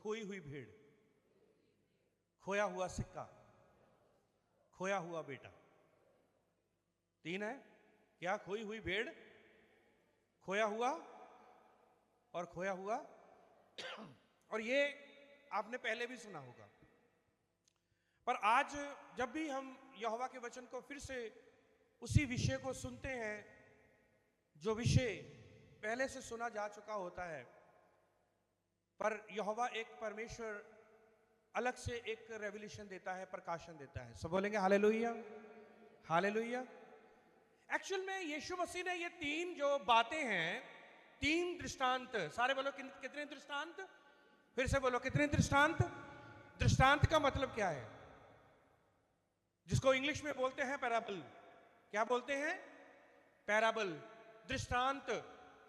खोई हुई भेड़, खोया हुआ सिक्का, खोया हुआ बेटा। 3 है क्या? खोई हुई भेड़, खोया हुआ और खोया हुआ। और ये आपने पहले भी सुना होगा, पर आज जब भी हम यहोवा के वचन को फिर से उसी विषय को सुनते हैं जो विषय पहले से सुना जा चुका होता है, पर यहोवा एक परमेश्वर अलग से एक रेवलेशन देता है, प्रकाशन देता है। सब बोलेंगे हालेलुया, हालेलुया। एक्चुअल में यीशु मसीह ने ये 3 जो बातें हैं, 3 दृष्टांत, सारे बोलो कितने दृष्टांत? फिर से बोलो कितने दृष्टांत? दृष्टांत का मतलब क्या है? जिसको इंग्लिश में बोलते हैं पैराबल। क्या बोलते हैं? पैराबल, दृष्टांत।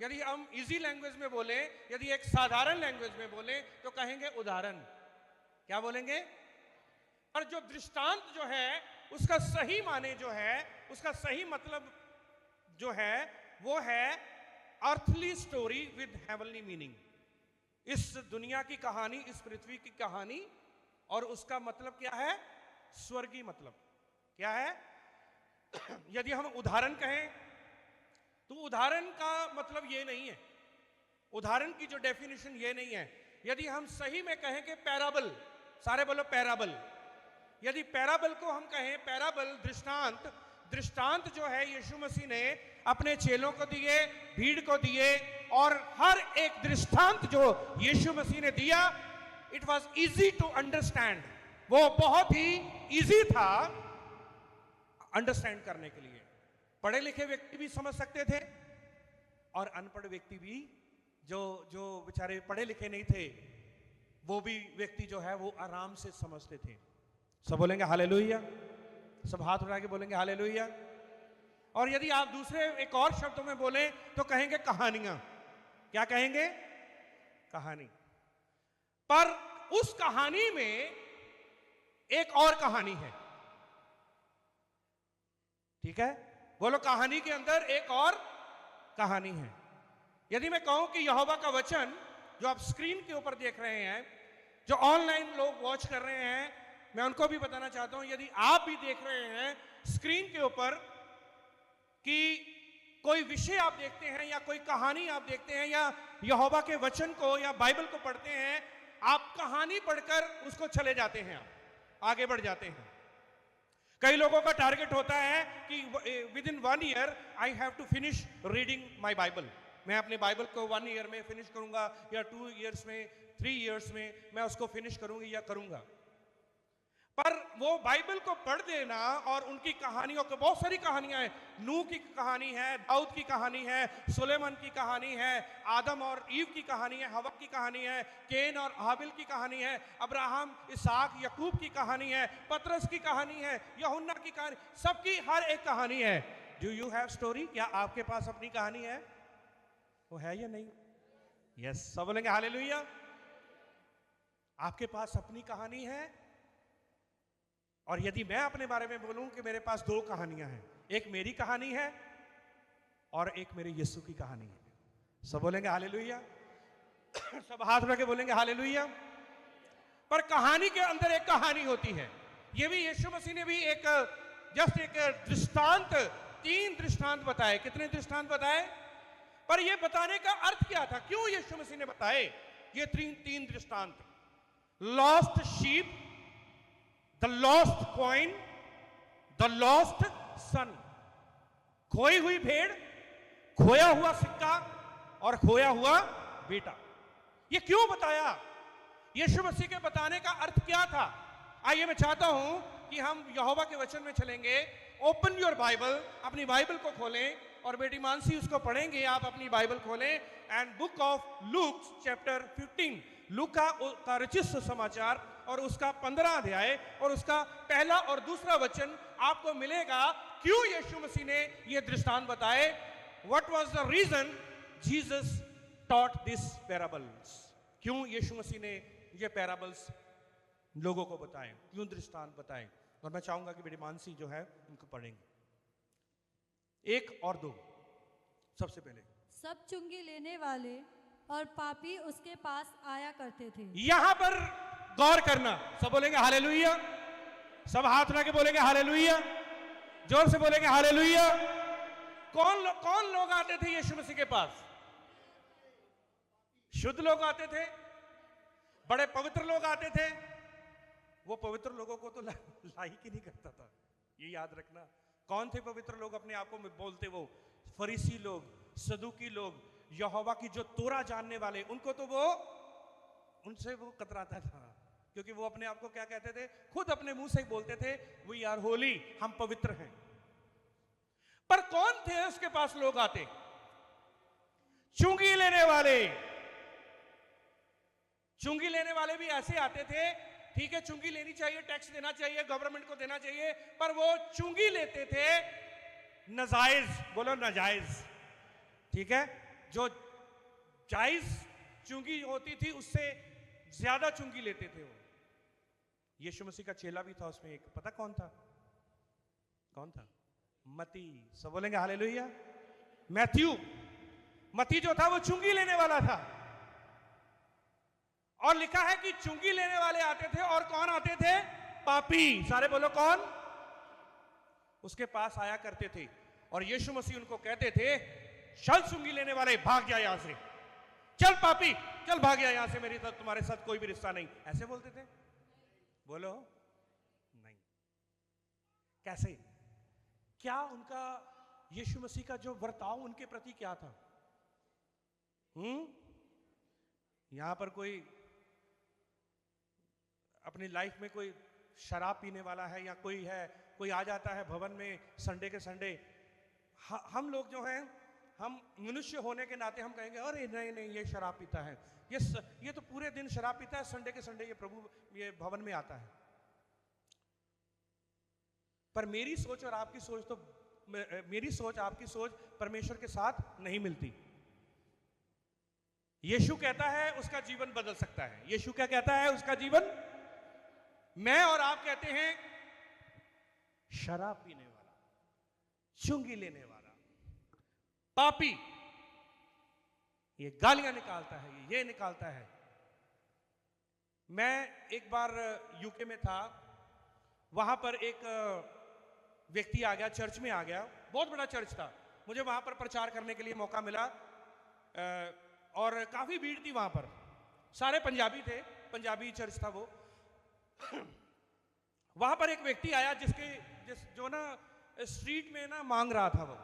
यदि हम इजी लैंग्वेज में बोले, यदि एक साधारण लैंग्वेज में बोले तो कहेंगे उदाहरण। क्या बोलेंगे? और जो दृष्टांत जो है उसका सही माने जो है, उसका सही मतलब जो है वो है earthly story with heavenly meaning. इस दुनिया की कहानी, इस पृथ्वी की कहानी, और उसका मतलब क्या है? स्वर्गीय मतलब क्या है? यदि हम उदाहरण कहें तो उदाहरण का मतलब ये नहीं है, उदाहरण की जो डेफिनेशन ये नहीं है। यदि हम सही में कहें कि पैराबल, सारे बोलो पैराबल। यदि पैराबल को हम कहें पैराबल, दृष्टांत, दृष्टांत जो है यीशु मसीह ने अपने चेलों को दिए, भीड़ को दिए, और हर एक दृष्टांत जो यीशु मसीह ने दिया, it was easy to understand. वो बहुत ही इजी था अंडरस्टैंड करने के लिए। पढ़े लिखे व्यक्ति भी समझ सकते थे और अनपढ़ व्यक्ति भी, जो बेचारे पढ़े लिखे नहीं थे, वो भी व्यक्ति जो है वो आराम से समझते थे। सब बोलेंगे हालेलुया, सब हाथ उठा के बोलेंगे हालेलुया। और यदि आप दूसरे एक और शब्दों में बोले तो कहेंगे कहानियां। क्या कहेंगे? कहानी। पर उस कहानी में एक और कहानी है। ठीक है, बोलो कहानी के अंदर एक और कहानी है। यदि मैं कहूं कि यहोवा का वचन जो आप स्क्रीन के ऊपर देख रहे हैं, जो ऑनलाइन लोग वॉच कर रहे हैं, मैं उनको भी बताना चाहता हूं, यदि आप भी देख रहे हैं स्क्रीन के ऊपर कि कोई विषय आप देखते हैं या कोई कहानी आप देखते हैं या यहोवा के वचन को या बाइबल को पढ़ते हैं, आप कहानी पढ़कर उसको चले जाते हैं, आप आगे बढ़ जाते हैं। कई लोगों का टारगेट होता है कि within 1 year I have to finish reading my Bible. मैं अपने बाइबल को 1 ईयर में फिनिश करूंगा, या 2 ईयर्स में, 3 ईयर्स में मैं उसको फिनिश करूंगी या करूंगा। पर वो बाइबल को पढ़ देना और उनकी कहानियों को, बहुत सारी कहानियां हैं। नूह की कहानी है, दाऊद की कहानी है, सुलेमान की कहानी है, आदम और ईव की कहानी है, हवा की कहानी है, केन और हाबिल की कहानी है, अब्राहम, इसहाक, याकूब की कहानी है, पतरस की कहानी है, यूहन्ना की कहानी, सबकी हर एक कहानी है। Do you have story? क्या आपके पास अपनी कहानी है? वो है या नहीं? यस, सब बोलेंगे हालेलुया। आपके पास अपनी कहानी है। और यदि मैं अपने बारे में बोलूं कि मेरे पास 2 कहानियां हैं, एक मेरी कहानी है और एक मेरे यीशु की कहानी है। सब बोलेंगे हालेलुया, सब हाथ उठा के बोलेंगे हालेलुया। पर कहानी के अंदर एक कहानी होती है। ये भी यीशु मसीह ने भी एक जस्ट एक दृष्टांत, 3 दृष्टांत बताए। कितने दृष्टांत बताए? पर ये बताने का अर्थ क्या था? क्यों यीशु मसीह ने बताए ये 3 दृष्टांत? Lost sheep, the lost coin, the lost son. खोई हुई भेड़, खोया हुआ सिक्का और खोया हुआ बेटा। ये क्यों बताया? यीशु मसीह के बताने का अर्थ क्या था? आइए मैं चाहता हूं कि हम यहोवा के वचन में चलेंगे। ओपन योर बाइबल, अपनी बाइबल को खोलें, और बेटी मानसी उसको पढ़ेंगे। आप अपनी बाइबल खोलें and book of Luke chapter 15, लूका का रचित सुसमाचार और उसका 15 अध्याय और उसका पहला और दूसरा वचन आपको मिलेगा। क्यों यीशु मसीह ने ये दृष्टांत बताए? What was the reason Jesus taught this parables? क्यों यीशु मसीह ने ये पैराबल्स लोगों को बताए, क्यों दृष्टांत बताए? और मैं चाहूंगा कि बेटी मानसी जो है उनको पढ़ेंगे 1 और 2। सबसे पहले, सब चुंगी लेने वाले और पापी उसके पास आया करते थे। यहां पर गौर करना, सब बोलेंगे हालेलुया, सब हाथ उठा के बोलेंगे हालेलुया, जोर से बोलेंगे हालेलुया। कौन लोग आते थे यीशु मसीह के पास? शुद्ध लोग आते थे, बड़े पवित्र लोग आते थे। वो पवित्र लोगों को तो लाइक ही नहीं करता था, ये याद रखना। कौन थे पवित्र लोग अपने आप को बोलते? वो फरीसी लोग, सदूकी लोग, यहोवा की जो तोरा जानने वाले, उनको तो वो, उनसे वो कतराता था, क्योंकि वो अपने आप को क्या कहते थे? खुद अपने मुंह से बोलते थे वी आर होली, हम पवित्र हैं। पर कौन थे उसके पास लोग आते? चुंगी लेने वाले। चुंगी लेने वाले भी ऐसे आते थे, ठीक है चुंगी लेनी चाहिए, टैक्स देना चाहिए, गवर्नमेंट को देना चाहिए, पर वो चुंगी लेते थे नाजायज, बोलो नाजायज, ठीक है। जो जायज चुंगी होती थी उससे ज्यादा चुंगी लेते थे वो। यीशु मसीह का चेला भी था उसमें एक, पता कौन था? कौन था? मती। सब बोलेंगे हालेलुया। मैथ्यू। मती जो था वो चुंगी लेने वाला था, और लिखा है कि चुंगी लेने वाले आते थे, और कौन आते थे? पापी। सारे बोलो कौन? उसके पास आया करते थे, और यीशु मसीह उनको कहते थे चल चुंगी लेने वाले भाग जा यहां से, चल पापी चल भाग जा यहां से, मेरे साथ तुम्हारे साथ कोई भी रिश्ता नहीं। ऐसे बोलते थे? बोलो नहीं। कैसे? क्या उनका यीशु मसीह का जो वर्ताव उनके प्रति क्या था? यहां पर कोई अपनी लाइफ में कोई शराब पीने वाला है, या कोई है, कोई आ जाता है भवन में संडे के संडे, हम लोग जो हैं, हम मनुष्य होने के नाते हम कहेंगे अरे नहीं नहीं ये शराब पीता है, ये तो पूरे दिन शराब पीता है, संडे के संडे ये प्रभु ये भवन में आता है। पर मेरी सोच और आपकी सोच तो, मेरी सोच आपकी सोच परमेश्वर के साथ नहीं मिलती। यीशु कहता है उसका जीवन बदल सकता है। यीशु क्या कहता है? उसका जीवन। मैं और आप कहते हैं शराब पीने वाला, चुंगी लेने वाला, पापी, ये गालियां निकालता है, ये निकालता है। मैं एक बार यूके में था, वहां पर एक व्यक्ति आ गया, चर्च में आ गया, बहुत बड़ा चर्च था, मुझे वहां पर प्रचार करने के लिए मौका मिला, और काफी भीड़ थी वहां पर, सारे पंजाबी थे, पंजाबी चर्च था वो। वहां पर एक व्यक्ति आया जो ना स्ट्रीट में ना मांग रहा था। वो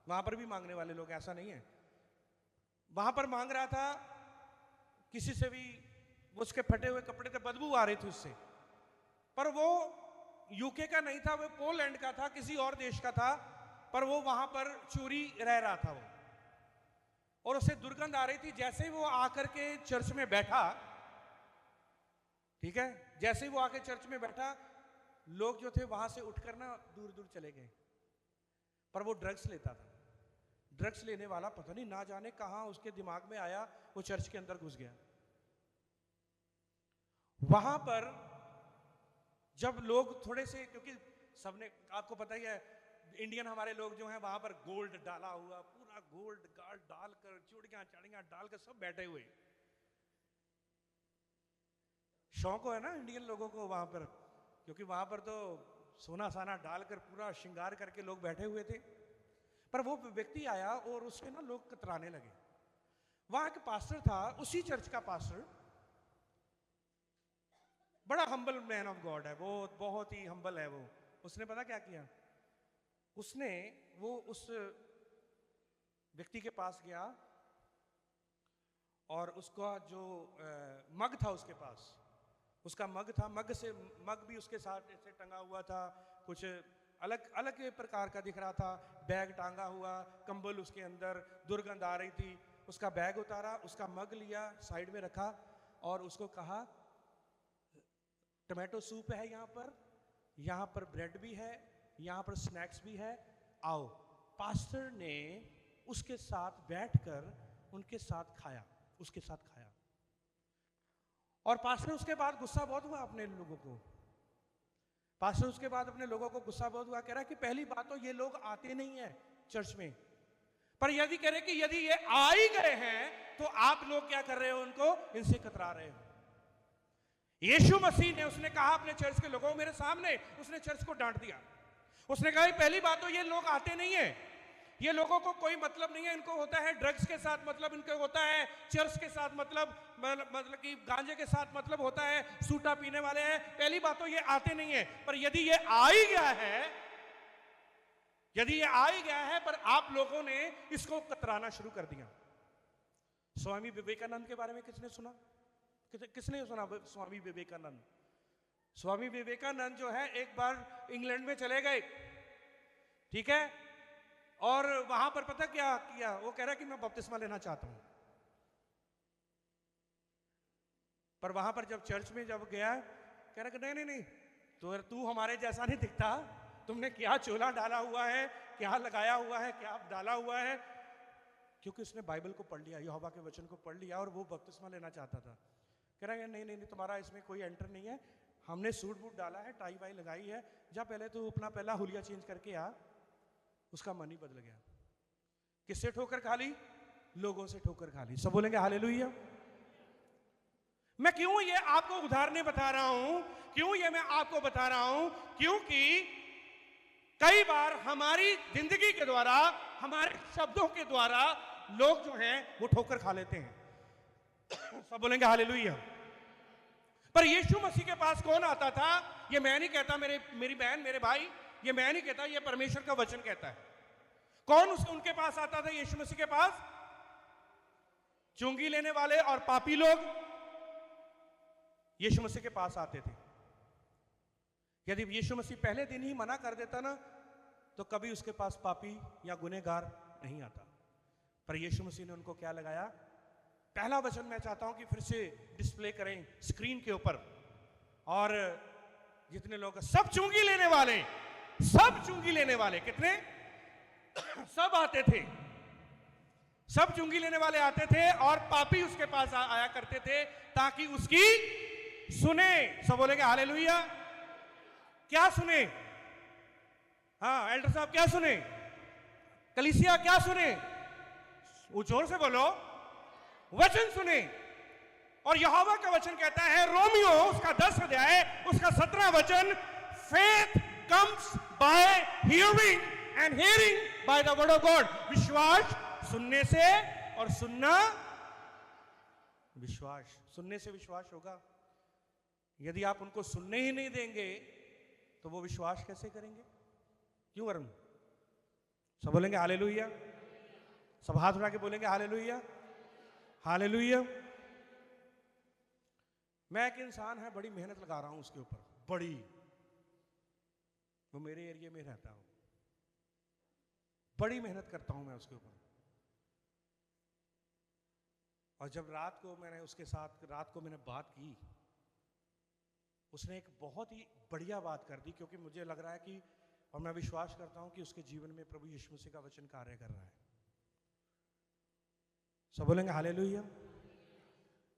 वहां पर भी मांगने वाले लोग, ऐसा नहीं है, वहां पर मांग रहा था किसी से भी, उसके फटे हुए कपड़े से बदबू आ रही थी उससे, पर वो यूके का नहीं था, वो पोलैंड का था, किसी और देश का था, पर वो वहां पर चोरी रह रहा था वो, और उसे दुर्गंध आ रही थी। जैसे ही वो आकर के चर्च में बैठा, ठीक है, जैसे ही वो आके चर्च में बैठा, लोग जो थे वहां से उठकर ना दूर दूर चले गए। पर वो ड्रग्स लेता था। ड्रग्स लेने वाला पता नहीं ना जाने कहां उसके दिमाग में आया, वो चर्च के अंदर घुस गया। वहां पर जब लोग थोड़े से, क्योंकि सबने, आपको पता ही है इंडियन हमारे लोग जो हैं वहां पर गोल्ड डाला हुआ, पूरा गोल्ड गार्ड डालकर, चूड़ियां चाड़ियां डालकर सब बैठे हुए, शौक है ना इंडियन लोगों को वहां पर, क्योंकि वहां पर तो सोना साना डालकर पूरा श्रृंगार करके लोग बैठे हुए थे। पर वो व्यक्ति आया और उसके ना लोग कतराने लगे। वहां के पास्टर था, उसी चर्च का पास्टर, बड़ा हम्बल मैन ऑफ गॉड है वो, बहुत ही हम्बल है वो। उसने पता क्या किया? उसने वो उस व्यक्ति के पास गया, और उसका जो मग था उसके पास, उसका मग था, मग भी उसके साथ ऐसे टंगा हुआ था, कुछ अलग अलग प्रकार का दिख रहा था, बैग टांगा हुआ, कंबल उसके अंदर, दुर्गंध आ रही थी। उसका बैग उतारा, उसका मग लिया, साइड में रखा, और उसको कहा टमाटो सूप है यहाँ पर ब्रेड भी है, यहाँ पर स्नैक्स भी है, आओ। पास्टर ने उसके साथ बैठकर उनके साथ खाया, उसके साथ खाया। और पास्टर उसके बाद गुस्सा बहुत हुआ अपने लोगों को, पास्टर उसके बाद अपने लोगों को गुस्सा बहुत हुआ, कह रहा है कि पहली बात तो ये लोग आते नहीं है चर्च में, पर यदि कह रहे कि यदि ये आ ही गए हैं तो आप लोग क्या कर रहे हो, उनको इनसे कतरा रहे हो। यीशु मसीह ने, उसने कहा अपने चर्च के लोगों, मेरे सामने उसने चर्च को डांट दिया। उसने कहा पहली बात तो ये लोग आते नहीं है, ये लोगों को कोई मतलब नहीं है, इनको होता है ड्रग्स के साथ मतलब, इनको होता है चर्च के साथ मतलब कि गांजे के साथ मतलब होता है, सूटा पीने वाले हैं। पहली बात तो ये आते नहीं है, पर यदि ये आ ही गया है, यदि ये आ ही गया है, पर आप लोगों ने इसको कतराना शुरू कर दिया। स्वामी विवेकानंद के बारे में किसने सुना? किसने सुना स्वामी विवेकानंद? स्वामी विवेकानंद जो है एक बार इंग्लैंड में चले गए, ठीक है, और वहां पर पता क्या किया, वो कह रहा कि मैं बपतिस्मा लेना चाहता हूं। पर वहां पर जब चर्च में जब गया, कह रहा कि नहीं नहीं नहीं, तो तू हमारे जैसा नहीं दिखता, तुमने क्या चोला डाला हुआ है, क्या लगाया हुआ है, क्या डाला हुआ है, क्योंकि उसने बाइबल को पढ़ लिया, यहोवा के वचन को पढ़ लिया, और वो बपतिस्मा लेना चाहता था। कह रहा है नहीं नहीं नहीं, तुम्हारा इसमें कोई एंटर नहीं है, हमने सूट बूट डाला है, टाई वाई लगाई है, जा पहले तू अपना पहला हुलिया चेंज करके आ। उसका मन ही बदल गया। किससे ठोकर खा ली? लोगों से ठोकर खा ली। सब बोलेंगे हालेलुया। मैं क्यों ये आपको उदाहरण बता रहा हूं, क्यों ये मैं आपको बता रहा हूं, क्योंकि कई बार हमारी जिंदगी के द्वारा, हमारे शब्दों के द्वारा लोग जो हैं वो ठोकर खा लेते हैं। सब बोलेंगे हालेलुया। पर यीशु मसीह के पास कौन आता था? ये मैं नहीं कहता, मेरी बहन, मेरे भाई, ये मैं नहीं कहता, ये परमेश्वर का वचन कहता है। कौन उनके पास आता था यीशु मसीह के पास? चुंगी लेने वाले और पापी लोग यीशु मसीह के पास आते थे। यदि यीशु मसीह पहले दिन ही मना कर देता ना, तो कभी उसके पास पापी या गुनहगार नहीं आता। पर यीशु मसीह ने उनको क्या लगाया? पहला वचन मैं चाहता हूं कि फिर से डिस्प्ले करें स्क्रीन के ऊपर। और जितने लोग सब चुंगी लेने वाले, सब चुंगी लेने वाले, कितने? सब आते थे, सब चुंगी लेने वाले आते थे, और पापी उसके पास आया करते थे ताकि उसकी सुने। सब बोलेंगे हालेलुया। क्या सुने? हाँ एल्डर साहब, क्या सुने? कलीसिया क्या सुने? वो जोर से बोलो, वचन सुने। और यहोवा का वचन कहता है, रोमियो उसका 10 अध्याय उसका 17 वचन, faith comes by hearing and hearing by the word of God. विश्वास सुनने से, और सुनना विश्वास। सुनने से विश्वास होगा। यदि आप उनको सुनने ही नहीं देंगे तो वो विश्वास कैसे करेंगे? क्यों वरुण? सब बोलेंगे हालेलुया। सब हाथ उठा के बोलेंगे हालेलुया, हालेलुया। मैं एक इंसान है, बड़ी मेहनत लगा रहा हूं उसके ऊपर, बड़ी। वो मेरे एरिया में रहता हूं, बड़ी मेहनत करता हूं मैं उसके ऊपर। और जब रात को मैंने उसके साथ बात की, उसने एक बहुत ही बढ़िया बात कर दी, क्योंकि मुझे लग रहा है कि, और मैं विश्वास करता हूं कि उसके जीवन में प्रभु यीशु मसीह का वचन कार्य कर रहा है। सब बोलेंगे हालेलुया।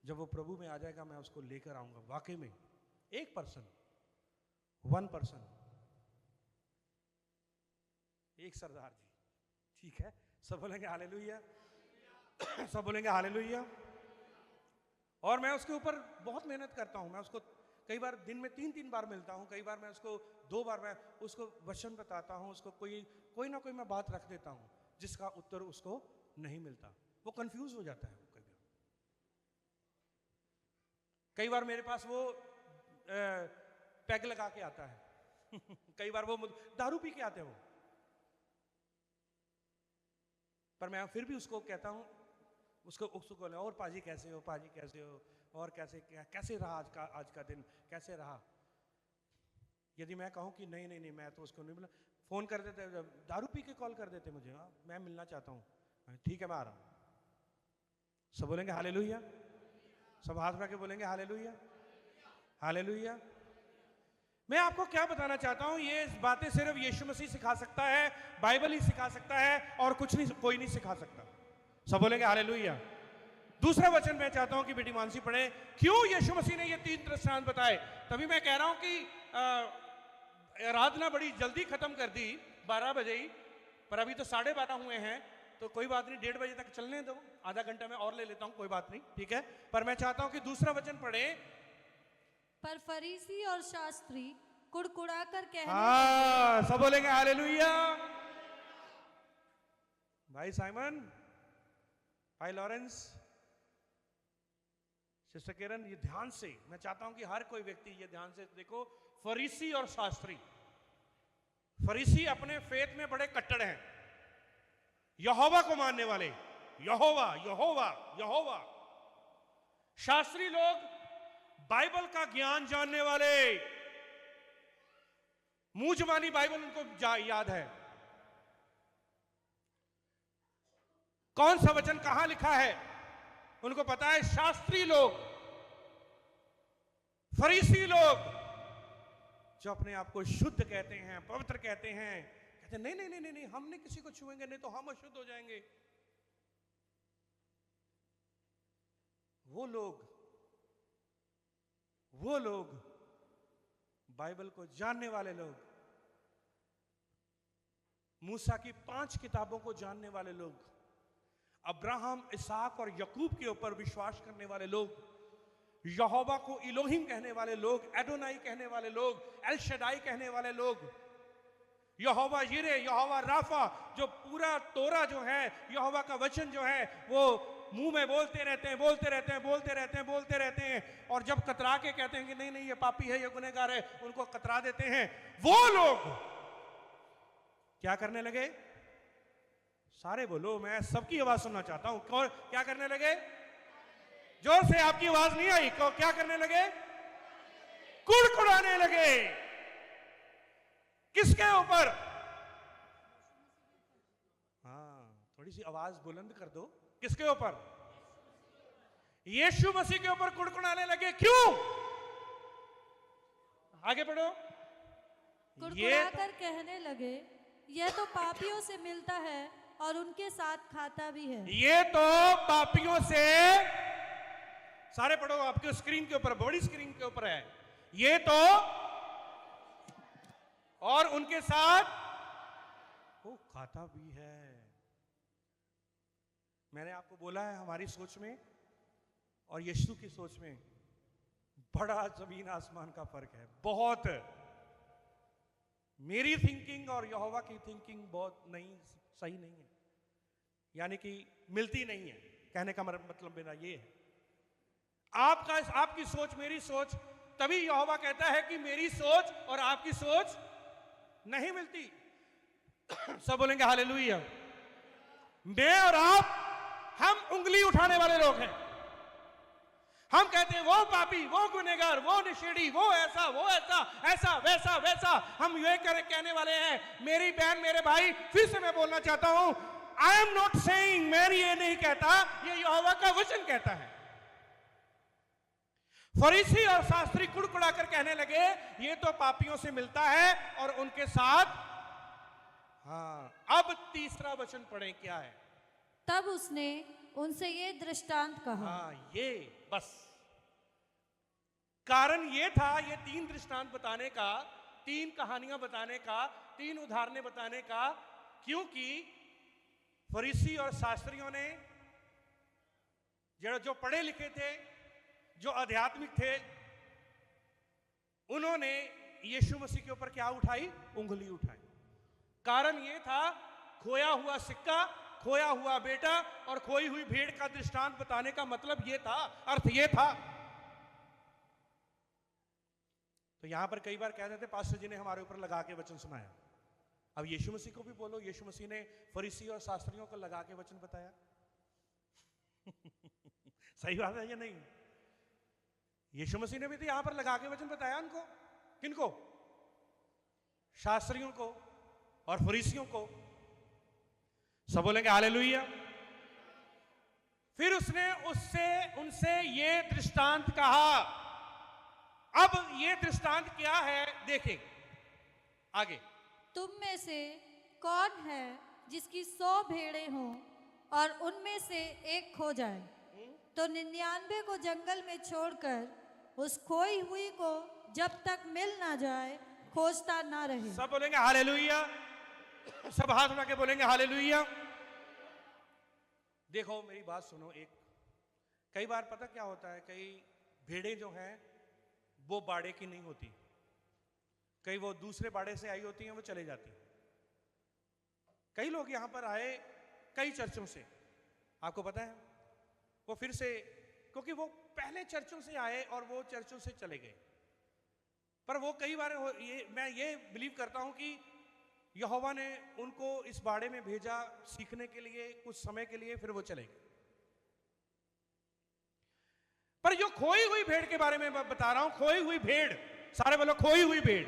जब वो प्रभु में आ जाएगा, मैं उसको लेकर आऊंगा वाकई में। एक पर्सन, 1 पर्सन, एक सरदार जी, ठीक है। सब बोलेंगे हालेलुया, सब बोलेंगे हालेलुया। और मैं उसके ऊपर बहुत मेहनत करता हूं। मैं उसको कई बार दिन में 3-3 बार मिलता हूं, कई बार मैं उसको 2 बार मैं उसको वचन बताता हूं, उसको कोई ना कोई मैं बात रख देता हूं जिसका उत्तर उसको नहीं मिलता। वो कंफ्यूज हो जाता है। कई बार मेरे पास वो पैग लगा के आता है कई बार वो दारू पी के आते हो, पर मैं फिर भी उसको कहता हूं, उसको और पाजी कैसे हो, पाजी कैसे हो, और कैसे रहा आज का दिन, कैसे रहा। यदि मैं कहूं कि नहीं नहीं नहीं, मैं तो उसको नहीं मिला, फोन कर देते, दारू पी के कॉल कर देते मुझे, हाँ मैं मिलना चाहता हूं, ठीक है मैं आ रहा हूं। सब बोलेंगे हालेलुया। सब हाथ उठा के बोलेंगे हालेलुया, हालेलुया। मैं आपको क्या बताना चाहता हूं, ये बातें सिर्फ यीशु मसीह सिखा सकता है, बाइबल ही सिखा सकता है, और कुछ नहीं, कोई नहीं सिखा सकता। सब बोलेंगे हालेलुया। दूसरा वचन मैं चाहता हूं कि बेटी मानसी पढ़े, क्यों यीशु मसीह ने ये 3 दृष्टांत बताए। तभी मैं कह रहा हूं कि आराधना बड़ी जल्दी खत्म कर दी, 12 बजे ही, पर अभी तो 12:30 हुए हैं, तो कोई बात नहीं, 1:30 तक चलने दो, आधा घंटा मैं और ले लेता हूं, कोई बात नहीं, ठीक है। पर मैं चाहता हूं कि दूसरा वचन पढ़े। पर फरीसी और शास्त्री कुड़कुड़ाकर कहने हाँ, सब बोलेंगे हालेलुया। भाई साइमन, भाई लॉरेंस, सिस्टर किरण, ये ध्यान से, मैं चाहता हूं कि हर कोई व्यक्ति ये ध्यान से देखो। फरीसी और शास्त्री, फरीसी अपने फेथ में बड़े कट्टर हैं, यहोवा को मानने वाले, यहोवा यहोवा यहोवा। शास्त्री लोग बाइबल का ज्ञान जानने वाले, मुंह जुबानी बाइबल उनको याद है, कौन सा वचन कहां लिखा है उनको पता है। शास्त्री लोग, फरीसी लोग जो अपने आप को शुद्ध कहते हैं, पवित्र कहते हैं, कहते नहीं नहीं नहीं नहीं, हम नहीं किसी को छुएंगे, नहीं तो हम अशुद्ध हो जाएंगे। वो लोग बाइबल को जानने वाले लोग, मूसा की 5 किताबों को जानने वाले लोग, अब्राहम, इसहाक और यकूब के ऊपर विश्वास करने वाले लोग, यहोवा को इलोहिम कहने वाले लोग, एडोनाई कहने वाले लोग, एल शदाई कहने वाले लोग, यहोवा यिरे, यहोवा राफा, जो पूरा तोरा जो है, यहोवा का वचन जो है, वो मुंह में बोलते रहते हैं, बोलते रहते हैं, बोलते रहते हैं, बोलते रहते हैं, और जब कतरा के कहते हैं कि नहीं नहीं ये पापी है, ये गुनहगार है, उनको कतरा देते हैं। वो लोग क्या करने लगे? सारे बोलो, मैं सबकी आवाज सुनना चाहता हूं। क्या करने लगे? जोर से, आपकी आवाज नहीं आई। क्या करने लगे? कुड़कुड़ाने लगे। किसके ऊपर? हाँ, थोड़ी सी आवाज बुलंद कर दो। किसके ऊपर? यीशु मसीह के ऊपर कुड़कुड़ाने लगे। क्यों? आगे बढ़ो। कुड़कुड़ाकर कहने लगे, यह तो पापियों से मिलता है और उनके साथ खाता भी है। ये तो पापियों से, सारे पढ़ो, आपके स्क्रीन के ऊपर, बड़ी स्क्रीन के ऊपर है। ये तो और उनके साथ वो खाता भी है। मैंने आपको बोला है, हमारी सोच में और यीशु की सोच में बड़ा जमीन आसमान का फर्क है, बहुत। मेरी थिंकिंग और यहोवा की थिंकिंग बहुत नहीं, सही नहीं है, यानी कि मिलती नहीं है। कहने का मतलब मेरा ये है, आपकी सोच, मेरी सोच, तभी यहोवा कहता है कि मेरी सोच और आपकी सोच नहीं मिलती। सब बोलेंगे हालेलुया। मैं और आप, हम उंगली उठाने वाले लोग हैं। हम कहते हैं वो पापी, वो गुनहगार, वो नशेड़ी, वो ऐसा, वो ऐसा, ऐसा वैसा वैसा, हम ये कहने वाले हैं। मेरी बहन, मेरे भाई, फिर से मैं बोलना चाहता हूं, आई एम नॉट सेइंग, मैं ये नहीं कहता, ये यहोवा का वचन कहता है। फरीसी और शास्त्री कुड़कुड़ाकर कहने लगे, ये तो पापियों से मिलता है और उनके साथ। हाँ, अब तीसरा वचन पढ़ें, क्या है? तब उसने उनसे ये दृष्टांत कहा। हाँ, ये बस कारण ये था, ये 3 दृष्टांत बताने का, 3 कहानियां बताने का, 3 उदाहरणें बताने का, क्योंकि फरीसी और शास्त्रियों ने, जो पढ़े लिखे थे, जो आध्यात्मिक थे, उन्होंने यीशु मसीह के ऊपर क्या उठाई? उंगली उठाई। कारण यह था, खोया हुआ सिक्का, खोया हुआ बेटा और खोई हुई भेड़ का दृष्टांत बताने का मतलब यह था, अर्थ यह था। तो यहां पर कई बार कहते थे, पास्टर जी ने हमारे ऊपर लगा के वचन सुनाया। अब यीशु मसीह को भी बोलो, यीशु मसीह ने फरीसी और शास्त्रियों को लगा के वचन बताया। सही बात है या नहीं? यीशु मसीह ने भी तो यहां पर लगा के वचन बताया उनको। किनको? शास्त्रियों को और फरीसियों को। सब बोलेंगे हालेलुया। फिर उसने उनसे ये दृष्टांत कहा। अब ये दृष्टांत क्या है, देखें आगे। तुम में से कौन है जिसकी 100 भेड़ें हों और उनमें से एक खो जाए, तो 99 को जंगल में छोड़कर उस खोई हुई को जब तक मिल ना जाए खोजता ना रहे। सब बोलेंगे हालेलुया। सब हाथ उठा के बोलेंगे हालेलुया। देखो मेरी बात सुनो। एक कई बार पता क्या होता है, कई भेड़ें जो हैं वो बाड़े की नहीं होती, कई वो दूसरे बाड़े से आई होती हैं, वो चले जाती हैं। कई लोग यहां पर आए कई चर्चों से, आपको पता है, वो फिर से, क्योंकि वो पहले चर्चों से आए और वो चर्चों से चले गए, पर वो कई बार मैं ये बिलीव करता हूं कि यहोवा ने उनको इस बाड़े में भेजा सीखने के लिए, कुछ समय के लिए, फिर वो चले गए। पर जो खोई हुई भेड़ के बारे में मैं बता रहा हूं, खोई हुई भेड़, सारे बोलो खोई हुई भेड़,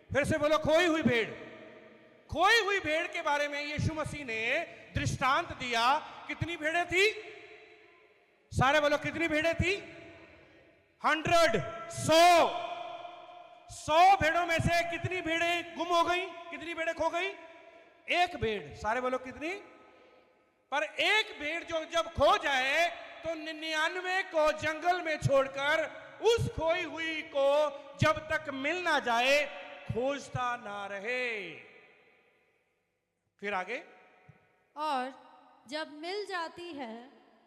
फिर से बोलो खोई हुई भेड़। खोई हुई भेड़ के बारे में यीशु मसीह ने दृष्टांत दिया। कितनी भेड़ें थी? सारे बोलो कितनी भेड़ें थी? 100 भेड़ों में से कितनी भेड़ें गुम हो गई? कितनी भेड़ें खो गई? एक भेड़। सारे बोलो कितनी? पर एक भेड़ जो जब खो जाए तो 99 को जंगल में छोड़कर उस खोई हुई को जब तक मिल ना जाए खोजता ना रहे। फिर आगे, और जब मिल जाती है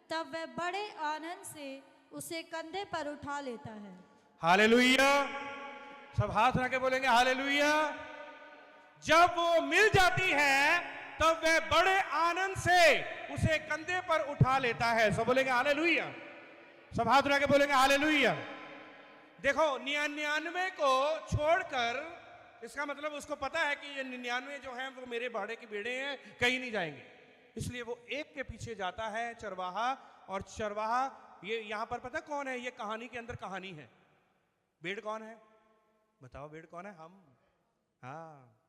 तब वह बड़े आनंद से उसे कंधे पर उठा लेता है। हालेलुया। सब हाथ रख के बोलेंगे हालेलुया। जब वो मिल जाती है तब वह बड़े आनंद से उसे कंधे पर उठा लेता है। सब बोलेंगे हालेलुया। सब हाथ रख के बोलेंगे हालेलुया। देखो 99 को छोड़कर, इसका मतलब उसको पता है कि ये 99 जो हैं वो मेरे बाड़े की भेड़ें हैं, कहीं नहीं जाएंगे, इसलिए वो एक के पीछे जाता है, चरवाहा। और चरवाहा ये यहां पर पता कौन है? ये कहानी के अंदर कहानी है। भेड़ कौन है? बताओ भेड़ कौन है? हम। हाँ,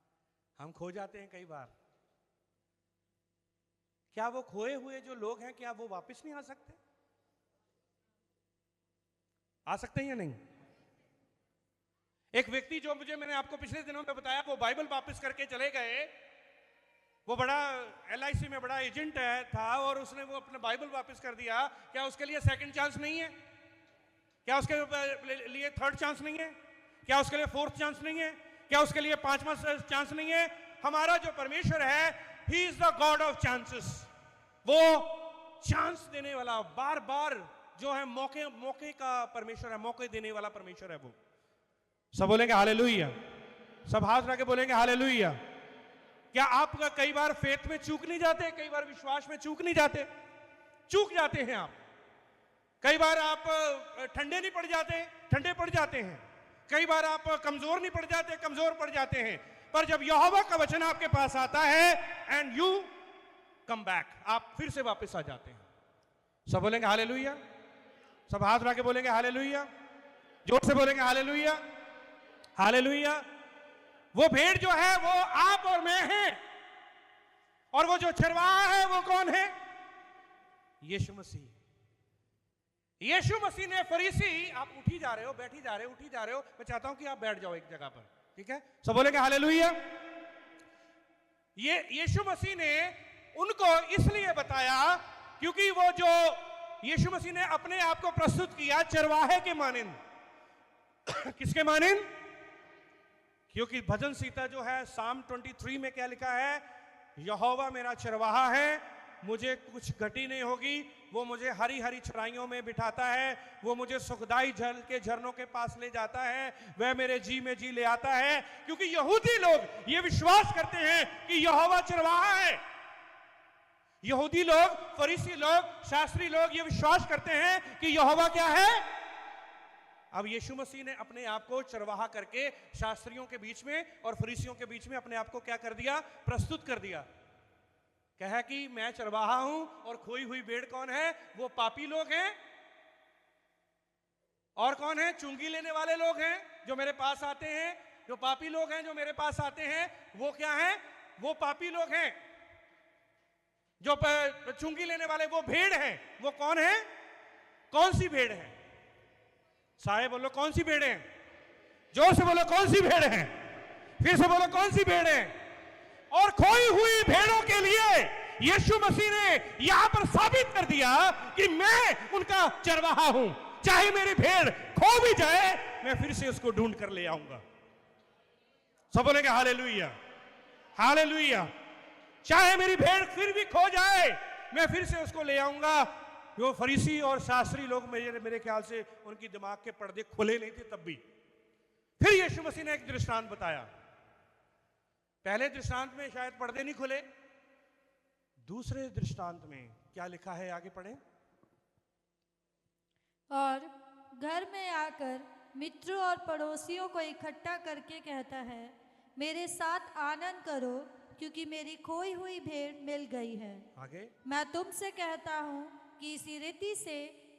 हम खो जाते हैं कई बार। क्या वो खोए हुए जो लोग हैं, क्या वो वापस नहीं आ सकते? आ सकते हैं या नहीं? एक व्यक्ति जो मैंने आपको पिछले दिनों में बताया, वो बाइबल वापस करके चले गए। वो बड़ा LIC में बड़ा एजेंट था और उसने वो अपना बाइबल वापस कर दिया। क्या उसके लिए सेकंड चांस नहीं है? क्या उसके लिए थर्ड चांस नहीं है? क्या उसके लिए फोर्थ चांस नहीं है? क्या उसके लिए 5वां चांस नहीं है? हमारा जो परमेश्वर है, he is the God of chances. वो चांस देने वाला, बार बार जो है मौके का परमेश्वर है, मौके देने वाला परमेश्वर है वो। सब बोलेंगे हालेलुया। सब हाथ रख के बोलेंगे हालेलुया। क्या आप कई बार फेथ में चूक नहीं जाते? कई बार विश्वास में चूक नहीं जाते? चूक जाते हैं आप। कई बार आप ठंडे नहीं पड़ जाते? ठंडे पड़ जाते हैं। कई बार आप कमजोर नहीं पड़ जाते? कमजोर पड़ जाते हैं। पर जब यहोवा का वचन आपके पास आता है, एंड यू कम बैक, आप फिर से वापस आ जाते हैं। सब बोलेंगे हालेलुया। सब हाथ रख के बोलेंगे हालेलुया। जोर से बोलेंगे हालेलुया। हालेलुया। वो भेड़ जो है वो आप और मैं हैं, और वो जो चरवाहा है वो कौन है? यीशु मसीह। यीशु मसीह ने फरीसी, आप उठी जा रहे हो, बैठी जा रहे हो, उठी जा रहे हो, मैं चाहता हूं कि आप बैठ जाओ एक जगह पर, ठीक है? सब बोलेंगे हालेलुया। ये यीशु मसीह ने उनको इसलिए बताया क्योंकि वो जो यीशु मसीह ने अपने आप को प्रस्तुत किया चरवाहे के मानिंद। किसके मानिंद? क्योंकि भजन संहिता जो है साम 23 में क्या लिखा है? यहोवा मेरा चरवाहा है, मुझे कुछ घटी नहीं होगी। वो मुझे हरी हरी चराइयों में बिठाता है, वो मुझे सुखदाई जल के झरनों के पास ले जाता है, वह मेरे जी में जी ले आता है। क्योंकि यहूदी लोग ये विश्वास करते हैं कि यहोवा चरवाहा है। यहूदी लोग, फरीसी लोग, शास्त्री लोग ये विश्वास करते हैं कि यहोवा क्या है। अब यीशु मसीह ने अपने आप को चरवाहा करके शास्त्रियों के बीच में और फरीसियों के बीच में अपने आप को क्या कर दिया? प्रस्तुत कर दिया। कहा कि मैं चरवाहा हूं और खोई हुई भेड़ कौन है? वो पापी लोग हैं। और कौन है? चुंगी लेने वाले लोग हैं जो मेरे पास आते हैं। जो पापी लोग हैं जो मेरे पास आते हैं वो क्या हैं? वो पापी लोग हैं। जो चुंगी लेने वाले वो भेड़ हैं। वो कौन है? कौन सी भेड़ है? सारे बोलो कौन सी भेड़ है? जोर से बोलो कौन सी भेड़ है? फिर से बोलो कौन सी भेड़ है? और खोई हुई भेड़ों के लिए यीशु मसीह ने यहां पर साबित कर दिया कि मैं उनका चरवाहा हूं। चाहे मेरी भेड़ खो भी जाए, मैं फिर से उसको ढूंढ कर ले आऊंगा। सब बोलेंगे हालेलुया। हालेलुया। चाहे मेरी भेड़ फिर भी खो जाए, मैं फिर से उसको ले आऊंगा। जो फरीसी और शास्त्री लोग मेरे ख्याल से उनकी दिमाग के पर्दे खुले नहीं थे तब भी। फिर यीशु मसीह ने एक दृष्टांत बताया। पहले दृष्टांत में शायद पर्दे नहीं खुले, दूसरे दृष्टांत में क्या लिखा है, आगे पढ़ें। और घर में आकर मित्रों और पड़ोसियों को इकट्ठा करके कहता है, मेरे साथ आनंद करो क्योंकि मेरी खोई हुई भेड़ मिल गई है। आगे, मैं तुमसे कहता हूँ कि इसी रीति से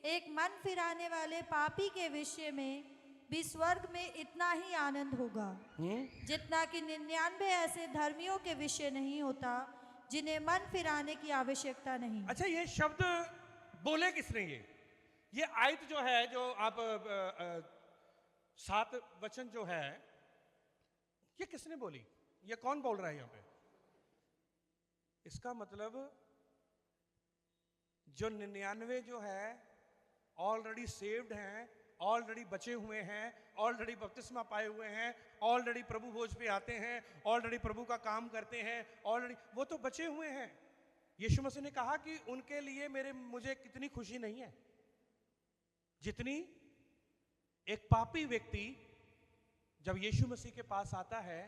एक मन फिराने वाले पापी के विषय में भी स्वर्ग में इतना ही आनंद होगा जितना कि 99 ऐसे धर्मियों के विषय नहीं होता जिन्हें मन फिराने की आवश्यकता नहीं। अच्छा, ये शब्द बोले किसने? ये आयत जो है, जो आप 7 वचन जो है, ये किसने बोली? ये कौन बोल रहा है यहाँ पे? इसका मतलब जो 99 जो है ऑलरेडी सेव्ड हैं, ऑलरेडी बचे हुए हैं, ऑलरेडी बपतिस्मा पाए हुए हैं, ऑलरेडी प्रभु भोज पे आते हैं, ऑलरेडी प्रभु का काम करते हैं, ऑलरेडी वो तो बचे हुए हैं। यीशु मसीह ने कहा कि उनके लिए मुझे कितनी खुशी नहीं है जितनी एक पापी व्यक्ति जब यीशु मसीह के पास आता है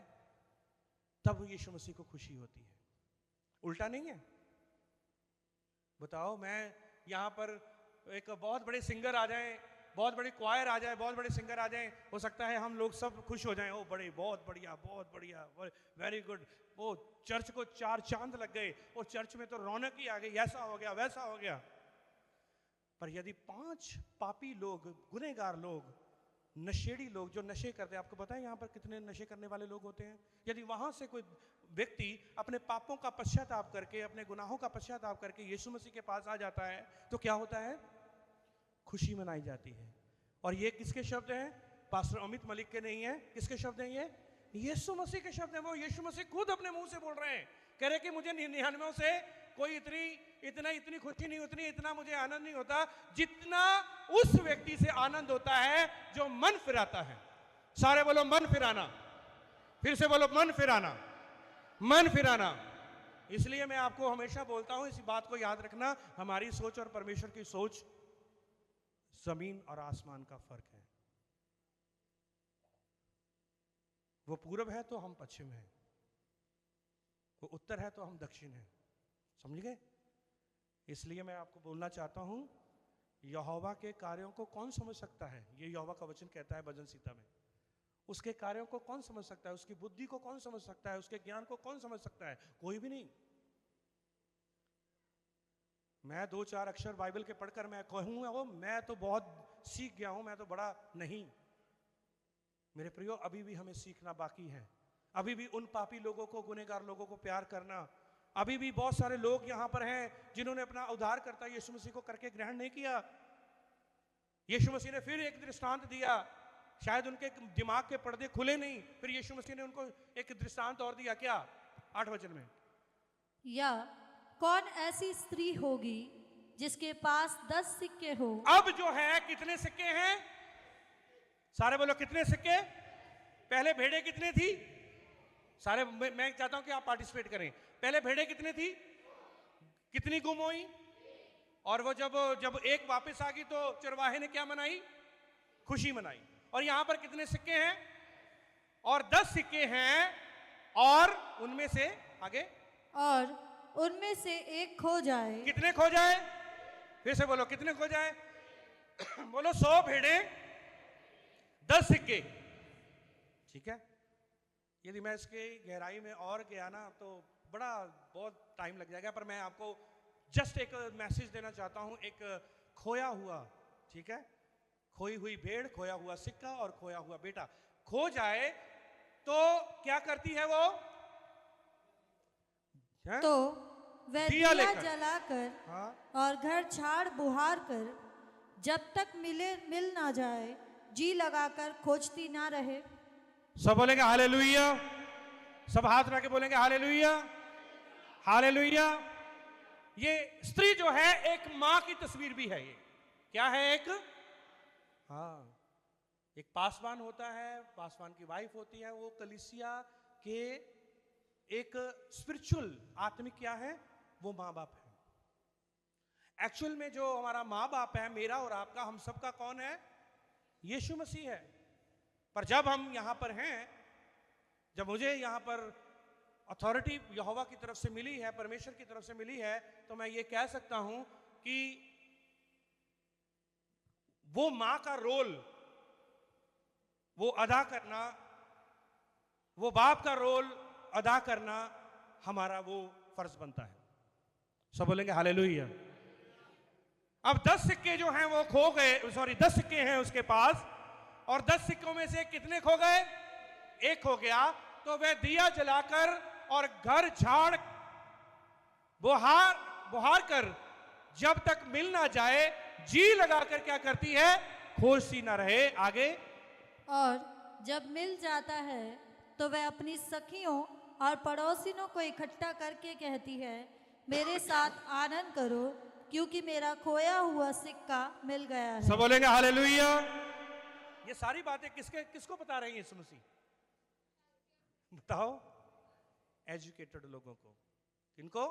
तब यीशु मसीह को खुशी होती है। उल्टा नहीं है। बताओ, मैं यहां पर एक बहुत बड़े सिंगर आ जाएं, बहुत बड़ी क्वायर आ जाए, बहुत बड़े सिंगर आ जाएं, हो सकता है हम लोग सब खुश हो जाएं, ओ बड़े, बहुत बढ़िया, वेरी गुड, वो चर्च को 4 चांद लग गए, वो चर्च में तो रौनक ही आ गई, ऐसा हो गया, वैसा हो गया। पर यदि 5 पापी लोग, गुनहगार लोग, नशेड़ी लोग जो नशे करते हैं, आपको पता है यहाँ पर कितने नशे करने वाले लोग होते हैं, यदि वहां से कोई व्यक्ति अपने पापों का पश्चाताप करके, अपने गुनाहों का पश्चाताप करके यीशु मसीह के पास आ जाता है तो क्या होता है? खुशी मनाई जाती है। और ये किसके शब्द हैं? पास्टर अमित मलिक के नहीं है। किसके शब्द हैं? ये यीशु मसीह के शब्द हैं। वो यीशु मसीह खुद अपने मुंह से बोल रहे हैं, कह रहे कि मुझे 99 से कोई इतनी खुशी नहीं होती, इतना मुझे आनंद नहीं होता जितना उस व्यक्ति से आनंद होता है जो मन फिराता है। सारे बोलो मन फिराना, फिर से बोलो मन फिराना, मन फिराना। इसलिए मैं आपको हमेशा बोलता हूं, इस बात को याद रखना, हमारी सोच और परमेश्वर की सोच जमीन और आसमान का फर्क है। वो पूरब है तो हम पश्चिम हैं, वो उत्तर है तो हम दक्षिण हैं। समझ गए? इसलिए मैं आपको बोलना चाहता हूं, यहोवा के कार्यों को कौन समझ सकता है? ये यहोवा का वचन कहता है भजन संहिता में। उसके कार्यों को कौन समझ सकता है? उसकी बुद्धि को कौन समझ सकता है? उसके ज्ञान को कौन समझ सकता है? कोई भी नहीं। मैं 2-4 अक्षर बाइबल के पढ़कर मैं कहूंगा वो मैं तो बहुत सीख गया हूं, मैं तो बड़ा नहीं। मेरे प्रियो, अभी भी हमें सीखना बाकी है। अभी भी उन पापी लोगों को, गुनहगार लोगों को प्यार करना। अभी भी बहुत सारे लोग यहां पर हैं जिन्होंने अपना उद्धारकर्ता यीशु मसीह को करके ग्रहण नहीं किया। यीशु मसीह ने फिर एक दृष्टांत दिया, शायद उनके दिमाग के पर्दे खुले नहीं, फिर यीशु मसीह ने उनको एक दृष्टांत और दिया। क्या? 8 वचन में, या कौन ऐसी स्त्री होगी जिसके पास 10 सिक्के हो। अब जो है कितने सिक्के हैं? सारे बोलो कितने सिक्के? पहले भेड़े कितने थी? सारे मैं चाहता हूं कि आप पार्टिसिपेट करें। पहले भेड़े कितने थी? कितनी गुम हुई? और वो जब एक वापस आ गई तो चरवाहे ने क्या मनाई? खुशी मनाई। और यहां पर कितने सिक्के हैं? और 10 सिक्के हैं, और उनमें से आगे, और उनमें से एक खो जाए। कितने खो जाए? फिर से बोलो कितने खो जाए? बोलो 100 भेड़े 10 सिक्के। ठीक है? यदि मैं इसके गहराई में और गया ना तो बहुत टाइम लग जाएगा, पर मैं आपको जस्ट एक मैसेज देना चाहता हूं, एक खोया हुआ, ठीक है, खोई हुई भेड़, खोया हुआ सिक्का और खोया हुआ बेटा खो जाए तो क्या करती है वो? है? तो वह दिया दिया लेकर, जलाकर हाँ, और घर छाड़ बुहार कर जब तक मिल ना जाए जी लगाकर खोजती ना रहे। सब बोलेंगे हालेलुया। सब हाथ रख के बोलेंगे हालेलुया, हालेलुया। ये स्त्री जो है एक मां की तस्वीर भी है। ये क्या है? एक, हाँ, एक पासवान होता है, पासवान की वाइफ होती है, वो कलीसिया के एक स्पिरिचुअल, आत्मिक क्या है? वो माँ बाप है। एक्चुअल में जो हमारा माँ बाप है, मेरा और आपका, हम सबका कौन है? यीशु मसीह है। पर जब हम यहां पर हैं, जब मुझे यहां पर अथॉरिटी यहोवा की तरफ से मिली है, परमेश्वर की तरफ से मिली है, तो मैं ये कह सकता हूं कि वो मां का रोल वो अदा करना, वो बाप का रोल अदा करना हमारा वो फर्ज बनता है। सब बोलेंगे हालेलुया। अब 10 सिक्के जो हैं वो खो गए, 10 सिक्के हैं उसके पास, और 10 सिक्कों में से कितने खो गए? एक हो गया। तो वह दिया जलाकर और घर झाड़ बुहार कर जब तक मिल ना जाए जी लगाकर क्या करती है? खोजती ना रहे। आगे। और जब मिल जाता है तो वह अपनी सखियों और पड़ोसिनों को इकट्ठा करके कहती है, मेरे साथ आनंद करो क्योंकि मेरा खोया हुआ सिक्का मिल गया है। सब बोलेंगे हालेलुया। ये सारी बातें किसको बता रही हैं यीशु मसीह? बताओ। एजुकेटेड लोगों को। किनको?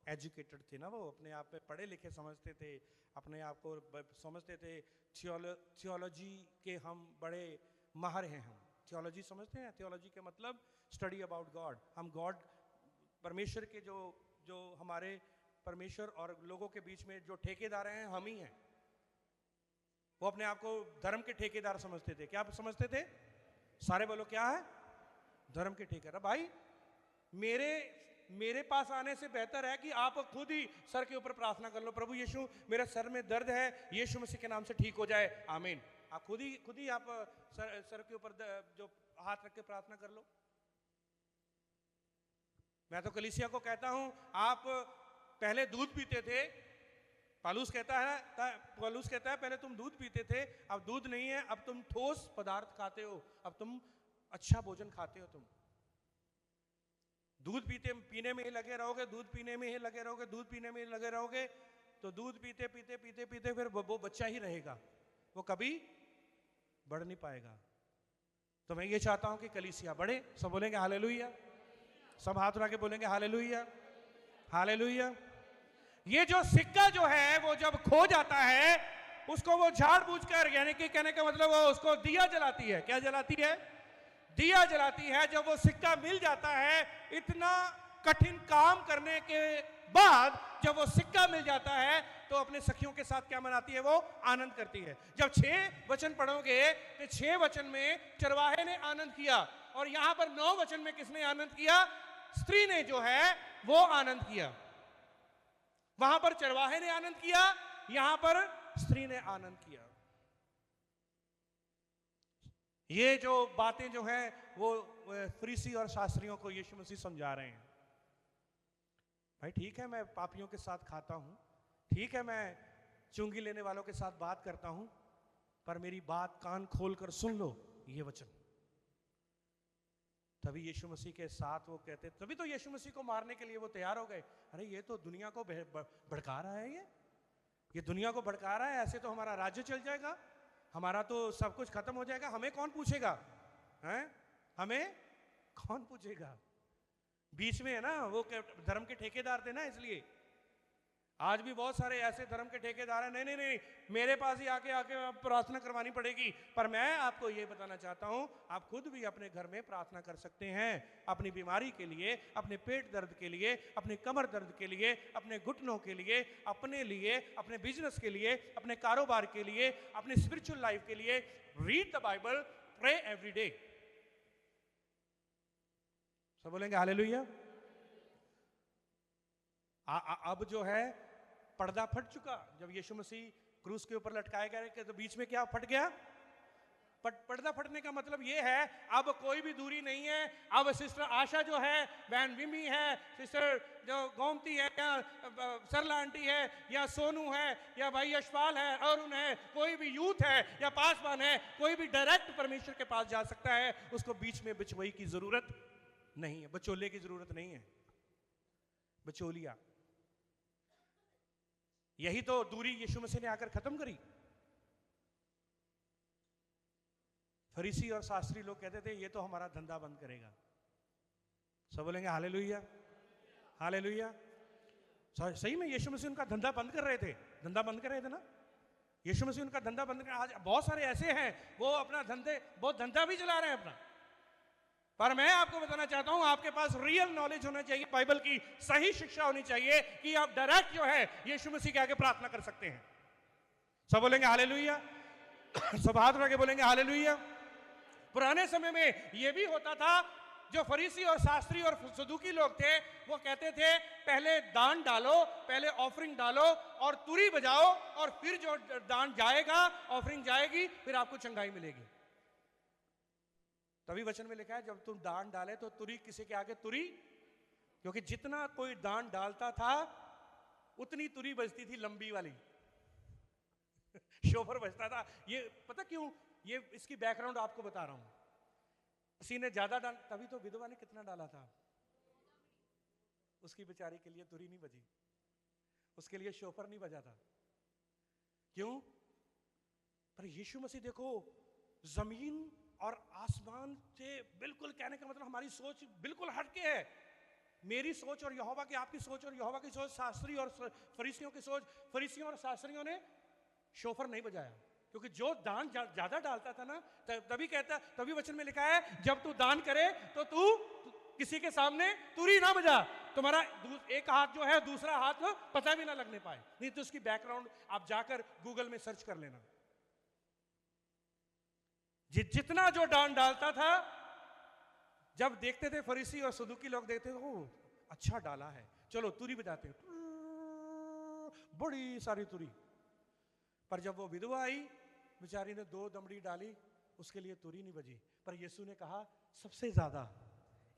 एजुकेटेड थे ना वो, अपने आप में पढ़े लिखे समझते थे, अपने आप को समझते थे थियोलॉजी के हम बड़े माहिर हैं। हम थियोलॉजी समझते हैं। थियोलॉजी के मतलब स्टडी अबाउट गॉड। हम गॉड, परमेश्वर के जो हमारे परमेश्वर और लोगों के बीच में जो ठेकेदार हैं, हम ही हैं। वो अपने आप को धर्म के ठेकेदार समझते थे। क्या समझते थे? सारे बोलो क्या है? धर्म के ठेकेदार। भाई मेरे पास आने से बेहतर है कि आप खुद ही सर के ऊपर प्रार्थना कर लो, प्रभु यीशु मेरे सर में दर्द है, यीशु मसीह के नाम से ठीक हो जाए, आमीन। आप खुद ही आप सर के ऊपर जो हाथ रख के प्रार्थना कर लो। मैं तो कलीसिया को कहता हूं, आप पहले दूध पीते थे। पौलुस कहता है पहले तुम दूध पीते थे, अब दूध नहीं है, अब तुम ठोस पदार्थ खाते हो, अब तुम अच्छा भोजन खाते हो। तुम दूध पीने में ही लगे रहोगे, दूध पीने में ही लगे रहोगे, दूध पीने में ही लगे रहोगे, तो दूध पीते पीते पीते पीते फिर वो बच्चा ही रहेगा, वो कभी बढ़ नहीं पाएगा। तो मैं ये चाहता हूं कि कलीसिया बढ़े। सब बोलेंगे हालेलुया। सब हाथ उठा के बोलेंगे हालेलुया, हालेलुया। ये जो सिक्का जो है वो जब खो जाता है, उसको वो झाड़ बूझ कर, यानी कि कहने का मतलब वो उसको दिया जलाती है। क्या जलाती है? दिया जलाती है। जब वो सिक्का मिल जाता है, इतना कठिन काम करने के बाद जब वो सिक्का मिल जाता है, तो अपने सखियों के साथ क्या मनाती है? वो आनंद करती है। जब 6 वचन पढ़ोगे तो 6 वचन में चरवाहे ने आनंद किया, और यहां पर 9 वचन में किसने आनंद किया? स्त्री ने जो है वो आनंद किया। वहां पर चरवाहे ने आनंद किया, यहां पर स्त्री ने आनंद किया। ये जो बातें जो हैं वो फरीसी और शास्त्रियों को यीशु मसीह समझा रहे हैं। भाई ठीक है, मैं पापियों के साथ खाता हूं, ठीक है, मैं चुंगी लेने वालों के साथ बात करता हूं, पर मेरी बात कान खोलकर सुन लो ये वचन। तभी यीशु मसीह के साथ वो कहते, तभी तो यीशु मसीह को मारने के लिए वो तैयार हो गए। अरे ये तो दुनिया को भड़का रहा है, ये दुनिया को भड़का रहा है, ऐसे तो हमारा राज्य चल जाएगा, हमारा तो सब कुछ खत्म हो जाएगा, हमें कौन पूछेगा? हैं? हमें कौन पूछेगा? बीच में है ना वो धर्म के ठेकेदार थे ना, इसलिए आज भी बहुत सारे ऐसे धर्म के ठेकेदार हैं, नहीं, मेरे पास ही आके प्रार्थना करवानी पड़ेगी। पर मैं आपको ये बताना चाहता हूं, आप खुद भी अपने घर में प्रार्थना कर सकते हैं, अपनी बीमारी के लिए, अपने पेट दर्द के लिए, अपने कमर दर्द के लिए, अपने घुटनों के लिए, अपने बिजनेस के लिए, अपने कारोबार के लिए, अपने स्पिरिचुअल लाइफ के लिए। Read the Bible, pray every day. सब बोलेंगे हालेलुया। अब जो है पर्दा फट चुका। जब यीशु मसीह क्रूस के ऊपर लटकाए गए तो बीच में क्या फट गया? पर्दा फटने का मतलब ये है, अब कोई भी दूरी नहीं है। अब सिस्टर आशा जो है, बहन विमी है, सिस्टर जो गोमती है, या सरला आंटी है, या सोनू है, या भाई यशपाल है, अरुण है, कोई भी यूथ है या पासवान है, कोई भी डायरेक्ट परमेश्वर के पास जा सकता है। उसको बीच में बिचौलिए की जरूरत नहीं है, बचोले की जरूरत नहीं है। बचोलिया, यही तो दूरी यीशु मसीह ने आकर खत्म करी। फरीसी और शास्त्री लोग कहते थे ये तो हमारा धंधा बंद करेगा। सब बोलेंगे हालेलुया, हालेलुया। सही में यीशु मसीह उनका धंधा बंद कर रहे थे, धंधा बंद कर रहे थे ना। यीशु मसीह उनका धंधा बंद कर, आज बहुत सारे ऐसे हैं वो अपना बहुत धंधा भी चला रहे हैं अपना। पर मैं आपको बताना चाहता हूं, आपके पास रियल नॉलेज होना चाहिए, बाइबल की सही शिक्षा होनी चाहिए कि आप डायरेक्ट जो है यीशु मसीह के आगे प्रार्थना कर सकते हैं। सब बोलेंगे हालेलुया, सब हाथ उठा के बोलेंगे हालेलुया। पुराने समय में यह भी होता था, जो फरीसी और शास्त्री और सदूकी लोग थे वो कहते थे पहले दान डालो, पहले ऑफरिंग डालो और तुरी बजाओ, और फिर जो दान जाएगा, ऑफरिंग जाएगी, फिर आपको चंगाई मिलेगी। तभी वचन में लिखा है जब तुम दान डाले तो तुरी किसी के आगे तुरी, क्योंकि जितना कोई दान डालता था उतनी तुरी बजती थी लंबी वाली शोफर बजता था। ये पता क्यों, ये इसकी बैकग्राउंड आपको बता रहा हूं। किसी ने ज्यादा डाल, तभी तो विधवा ने कितना डाला था, उसकी बेचारी के लिए तुरी नहीं बजी, उसके लिए शोफर नहीं बजा था। क्यों? पर यीशु मसीह देखो, जमीन और आसमान से बिल्कुल, कहने का मतलब हमारी सोच बिल्कुल हटके है। मेरी सोच और यहोवा की, आपकी सोच और यहोवा की सोच, शास्त्री और फरीसियों की सोच, फरीसियों और शास्त्रियों ने शोफर नहीं बजाया, क्योंकि जो दान ज्यादा डालता था ना, तभी कहता, तभी वचन में लिखा है जब तू दान करे तो तू किसी के सामने तुरी ना बजा, तुम्हारा एक हाथ जो है दूसरा हाथ पता भी ना लगने पाए। नहीं तो उसकी बैकग्राउंड आप जाकर गूगल में सर्च कर लेना। जितना जो दान डालता था, जब देखते थे फरीसी और सदूकी लोग देखते थे, ओ अच्छा डाला है, चलो तुरी बजाते हैं, बड़ी सारी तुरी। पर जब वो विधवा आई, बेचारी ने 2 दमड़ी डाली, उसके लिए तुरी नहीं बजी। पर यीशु ने कहा सबसे ज्यादा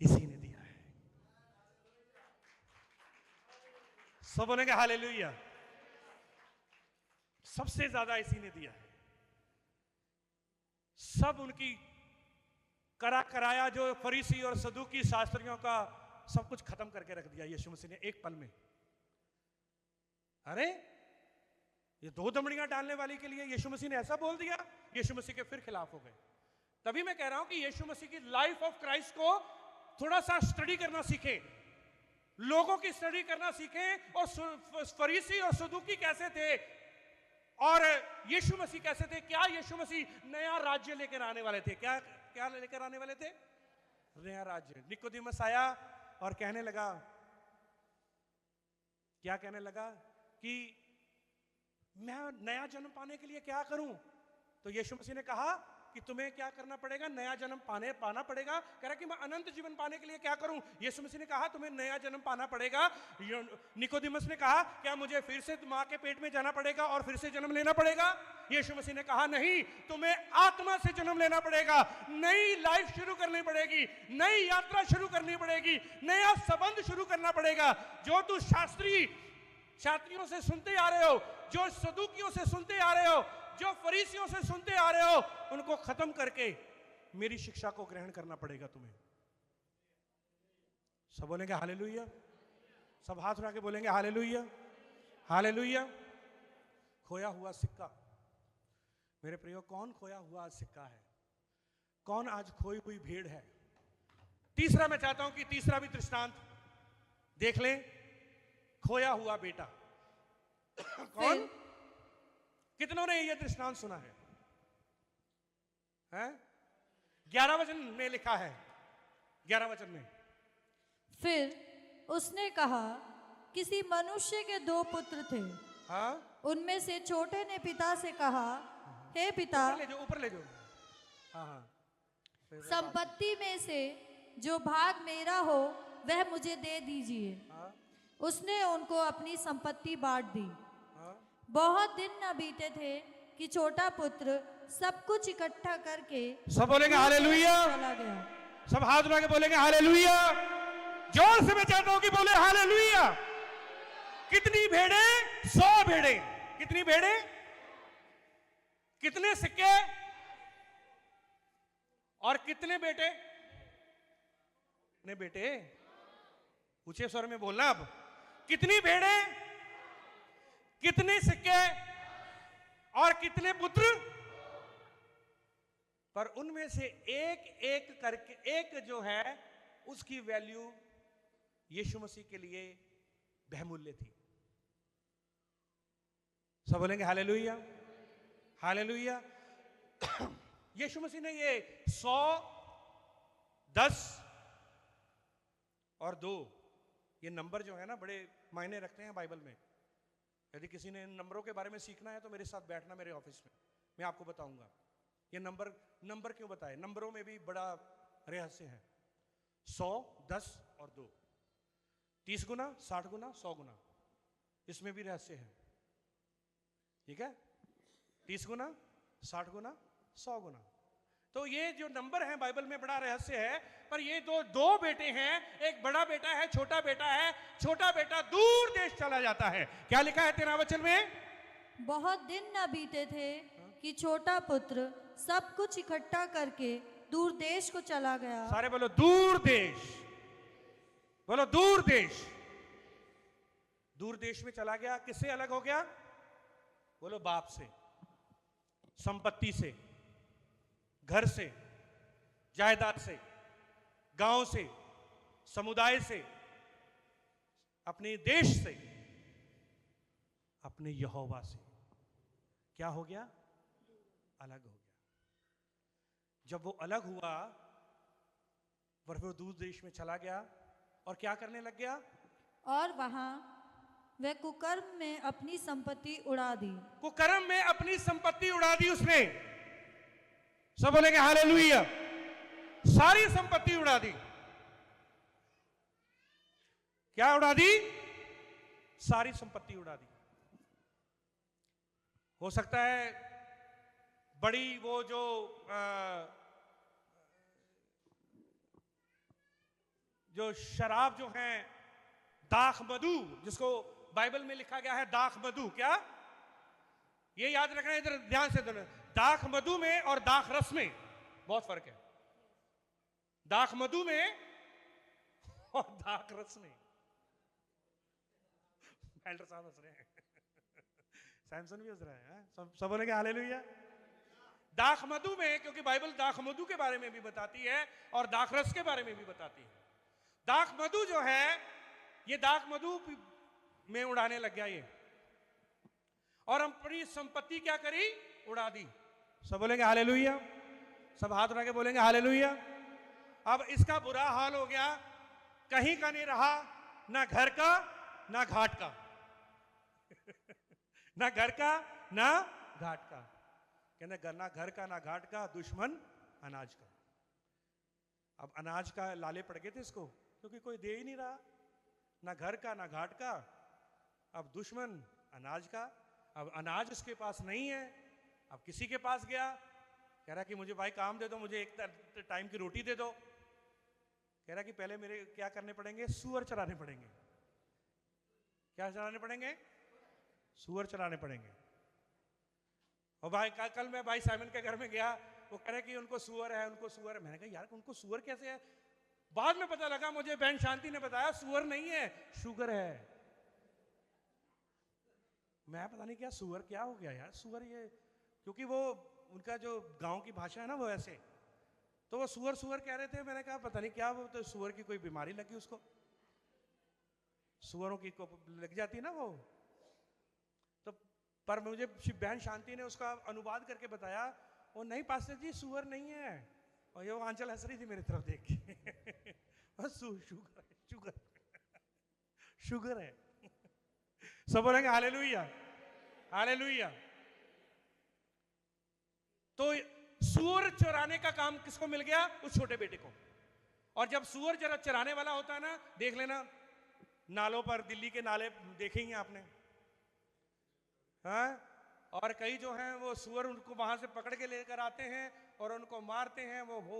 इसी ने दिया है। सब बोलेंगे हालेलुया, सबसे ज्यादा इसी ने दिया है। सब उनकी कराया जो फरीसी और सदूकी शास्त्रियों का, सब कुछ खत्म करके रख दिया यीशु मसीह ने एक पल में। अरे ये 2 दमड़ियां डालने वाली के लिए यीशु मसीह ने ऐसा बोल दिया, यीशु मसीह के फिर खिलाफ हो गए। तभी मैं कह रहा हूं कि यीशु मसीह की लाइफ ऑफ क्राइस्ट को थोड़ा सा स्टडी करना सीखें, लोगों की स्टडी करना सीखें, और फरीसी और सदूकी कैसे थे और यीशु मसीह कैसे थे। क्या यीशु मसीह नया राज्य लेकर आने वाले थे? क्या लेकर आने वाले थे? नया राज्य। निकोदेमुस आया और कहने लगा, क्या कहने लगा कि मैं नया जन्म पाने के लिए क्या करूं? तो यीशु मसीह ने कहा कि तुम्हें क्या करना पड़ेगा? नया जन्म पाना पड़ेगा। कह रहा कि मैं अनंत जीवन पाने के लिए क्या करूं? यीशु मसीह ने कहा तुम्हें नया जन्म पाना पड़ेगा। निकोदेमुस ने कहा क्या मुझे फिर से मां के पेट में जाना पड़ेगा और फिर से जन्म लेना पड़ेगा? यीशु मसीह ने कहा नहीं, तुम्हें आत्मा से जन्म लेना पड़ेगा, नई लाइफ शुरू करनी पड़ेगी, नई यात्रा शुरू करनी पड़ेगी, नया संबंध शुरू करना पड़ेगा। जो तू शास्त्रियों से सुनते आ रहे हो, जो सदूकियों से सुनते आ रहे हो, जो फरीसियों से सुनते आ रहे हो, उनको खत्म करके मेरी शिक्षा को ग्रहण करना पड़ेगा तुम्हें। सब बोलेंगे हालेलुया, सब हाथ उठा के बोलेंगे हालेलुया, हालेलुया। खोया हुआ सिक्का। मेरे प्रियो, कौन खोया हुआ सिक्का है? कौन आज खोई हुई भेड़ है? तीसरा मैं चाहता हूं कि तीसरा भी दृष्टांत देख लें, खोया हुआ बेटा। कौन? कितनों ने यह दृष्टांत सुना है? 11 वचन में लिखा है, 11 वचन में। फिर उसने कहा किसी मनुष्य के 2 पुत्र थे। हाँ, उनमें से छोटे ने पिता से कहा, हे पिता, ऊपर ले जाओ। हाँ हाँ, संपत्ति में से जो भाग मेरा हो वह मुझे दे दीजिए। हाँ, उसने उनको अपनी संपत्ति बांट दी। हाँ, बहुत दिन न बीते थे कि छोटा पुत्र सब कुछ इकट्ठा करके सब बोलेंगे हालेलुया, चला गया। सब हाथ उठा के बोलेंगे हालेलुया। जोर से मैं चाहता हूं कि बोले हालेलुया। कितनी भेड़े? 100 भेड़े। कितनी भेड़े? कितने सिक्के और कितने बेटे? कितने बेटे? ऊंचे स्वर में बोलना। अब कितनी भेड़े, कितने सिक्के और कितने पुत्र? पर उनमें से एक एक करके, एक जो है उसकी वैल्यू यीशु मसीह के लिए बहुमूल्य थी। सब बोलेंगे हालेलुया, हालेलुया। यीशु मसीह ने ये 100, 10 और 2 ये नंबर जो है ना बड़े मायने रखते हैं बाइबल में। यदि किसी ने इन नंबरों के बारे में सीखना है तो मेरे साथ बैठना मेरे ऑफिस में, मैं आपको बताऊंगा ये नंबर क्यों बताए। नंबरों में भी बड़ा रहस्य है। 100, 10 और 2, 30 गुना, 60 गुना, 100 गुना, इसमें भी रहस्य है। ठीक है, 30 गुना, 60 गुना, 100 गुना। तो ये जो नंबर है बाइबल में बड़ा रहस्य है। पर ये दो बेटे हैं, एक बड़ा बेटा है, छोटा बेटा है। छोटा बेटा दूर देश चला जाता है। क्या लिखा है 13 वचन में? बहुत दिन न बीते थे कि छोटा पुत्र सब कुछ इकट्ठा करके दूर देश को चला गया। सारे बोलो दूर देश, बोलो दूर देश। दूर देश में चला गया। किससे अलग हो गया? बोलो बाप से, संपत्ति से, घर से, जायदाद से, गांव से, समुदाय से, अपने देश से, अपने यहोवा से। क्या हो गया? अलग हो गया। जब वो अलग हुआ फिर वो दूर देश में चला गया और क्या करने लग गया? और वहां वह कुकर्म में अपनी संपत्ति उड़ा दी। कुकर्म में अपनी संपत्ति उड़ा दी उसने। सब बोलेंगे हालेलुया। सारी संपत्ति उड़ा दी। क्या उड़ा दी? सारी संपत्ति उड़ा दी। हो सकता है बड़ी वो जो शराब जो है दाख मधु, जिसको बाइबल में लिखा गया है दाख मधु, क्या ये याद रखना, इधर ध्यान से दोनों। दाख मधु में और दाख रस में बहुत फर्क है। दाख मधु में और दाख रस में। एल्डर साहब हंस रहे हैं, सैमसन भी हंस रहा है। सब बोलेंगे हालेलुया। दाख मधु में, क्योंकि बाइबल दाख मधु के बारे में भी बताती है और दाख रस के बारे में भी बताती है। दाख मधु जो है, ये दाख मधु में उड़ाने लग गया ये, और अपनी संपत्ति क्या करी? उड़ा दी। सब बोलेंगे हालेलुया। सब हाथ उठा के बोलेंगे हालेलुया। अब इसका बुरा हाल हो गया, कहीं का नहीं रहा, ना घर का ना घाट का। ना घर का ना घाट का। कहना ना घर का ना घाट का, दुश्मन अनाज का। अब अनाज का लाले पड़ गए थे इसको, क्योंकि कोई दे ही नहीं रहा। ना घर का ना घाट का, अब दुश्मन अनाज का। अब अनाज इसके पास नहीं है, अब किसी के पास गया, कह रहा कि मुझे भाई काम दे दो, मुझे एक टाइम की रोटी दे दो। कह रहा कि पहले मेरे क्या करने पड़ेंगे? सुअर चराने पड़ेंगे। क्या चराने पड़ेंगे? सुअर चराने पड़ेंगे। और भाई कल मैं भाई साइमन के घर में गया, वो कह रहे कि उनको सुअर है, उनको सुअर है। मैंने कहा यार उनको सुअर कैसे है? बाद में पता लगा मुझे, बहन शांति ने बताया, सुअर नहीं है, शुगर है। मैं पता नहीं क्या सुअर क्या हो गया यार, सुअर ये, क्योंकि वो उनका जो गांव की भाषा है ना वो ऐसे, तो वो सुअर सुअर कह रहे थे। मैंने कहा पता नहीं क्या, वो तो सुअर की कोई बीमारी लगी उसको, सुअरों की को लग जाती है ना वो। तो पर मुझे बहन शांति ने उसका अनुवाद करके बताया, वो नहीं पास्टर जी सुअर नहीं है। और ये वो आंचल हंस रही थी मेरी तरफ देख के। शुगर है, शुगर शुगर है। सब बोलेंगे हालेलुया, हालेलुया। तो सूअर चराने का काम किसको मिल गया? उस छोटे बेटे को। और जब सूअर जरा चराने वाला होता है ना, देख लेना नालों पर, दिल्ली के नाले देखेंगे आपने, हाँ? और कई जो हैं वो सूअर उनको वहां से पकड़ के लेकर आते हैं और उनको मारते हैं। वो हो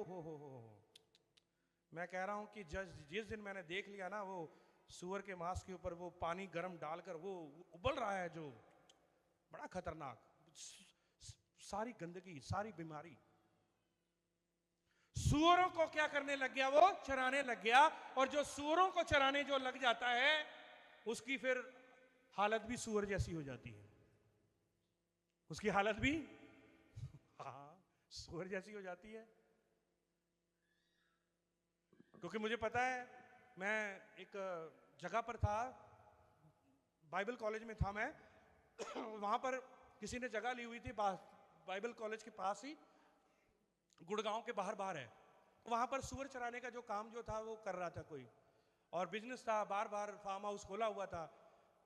मैं कह रहा हूं कि जिस दिन मैंने देख लिया ना, वो सूअर के मांस के ऊपर वो पानी गर्म डालकर वो उबल रहा है, जो बड़ा खतरनाक, सारी गंदगी, सारी बीमारी। सूअरों को क्या करने लग गया? वो चराने लग गया। और जो सूअरों को चराने जो लग जाता है, उसकी फिर हालत भी सूअर जैसी हो जाती है। उसकी हालत भी सूअर जैसी हो जाती है। क्योंकि मुझे पता है, मैं एक जगह पर था, बाइबल कॉलेज में था मैं, वहां पर किसी ने जगह ली हुई थी बाइबल कॉलेज के पास ही, गुड़गांव के बाहर बाहर है। वहां पर सुअर चराने का जो काम जो था वो कर रहा था कोई, और बिजनेस था, बार बार फार्म हाउस खोला हुआ था।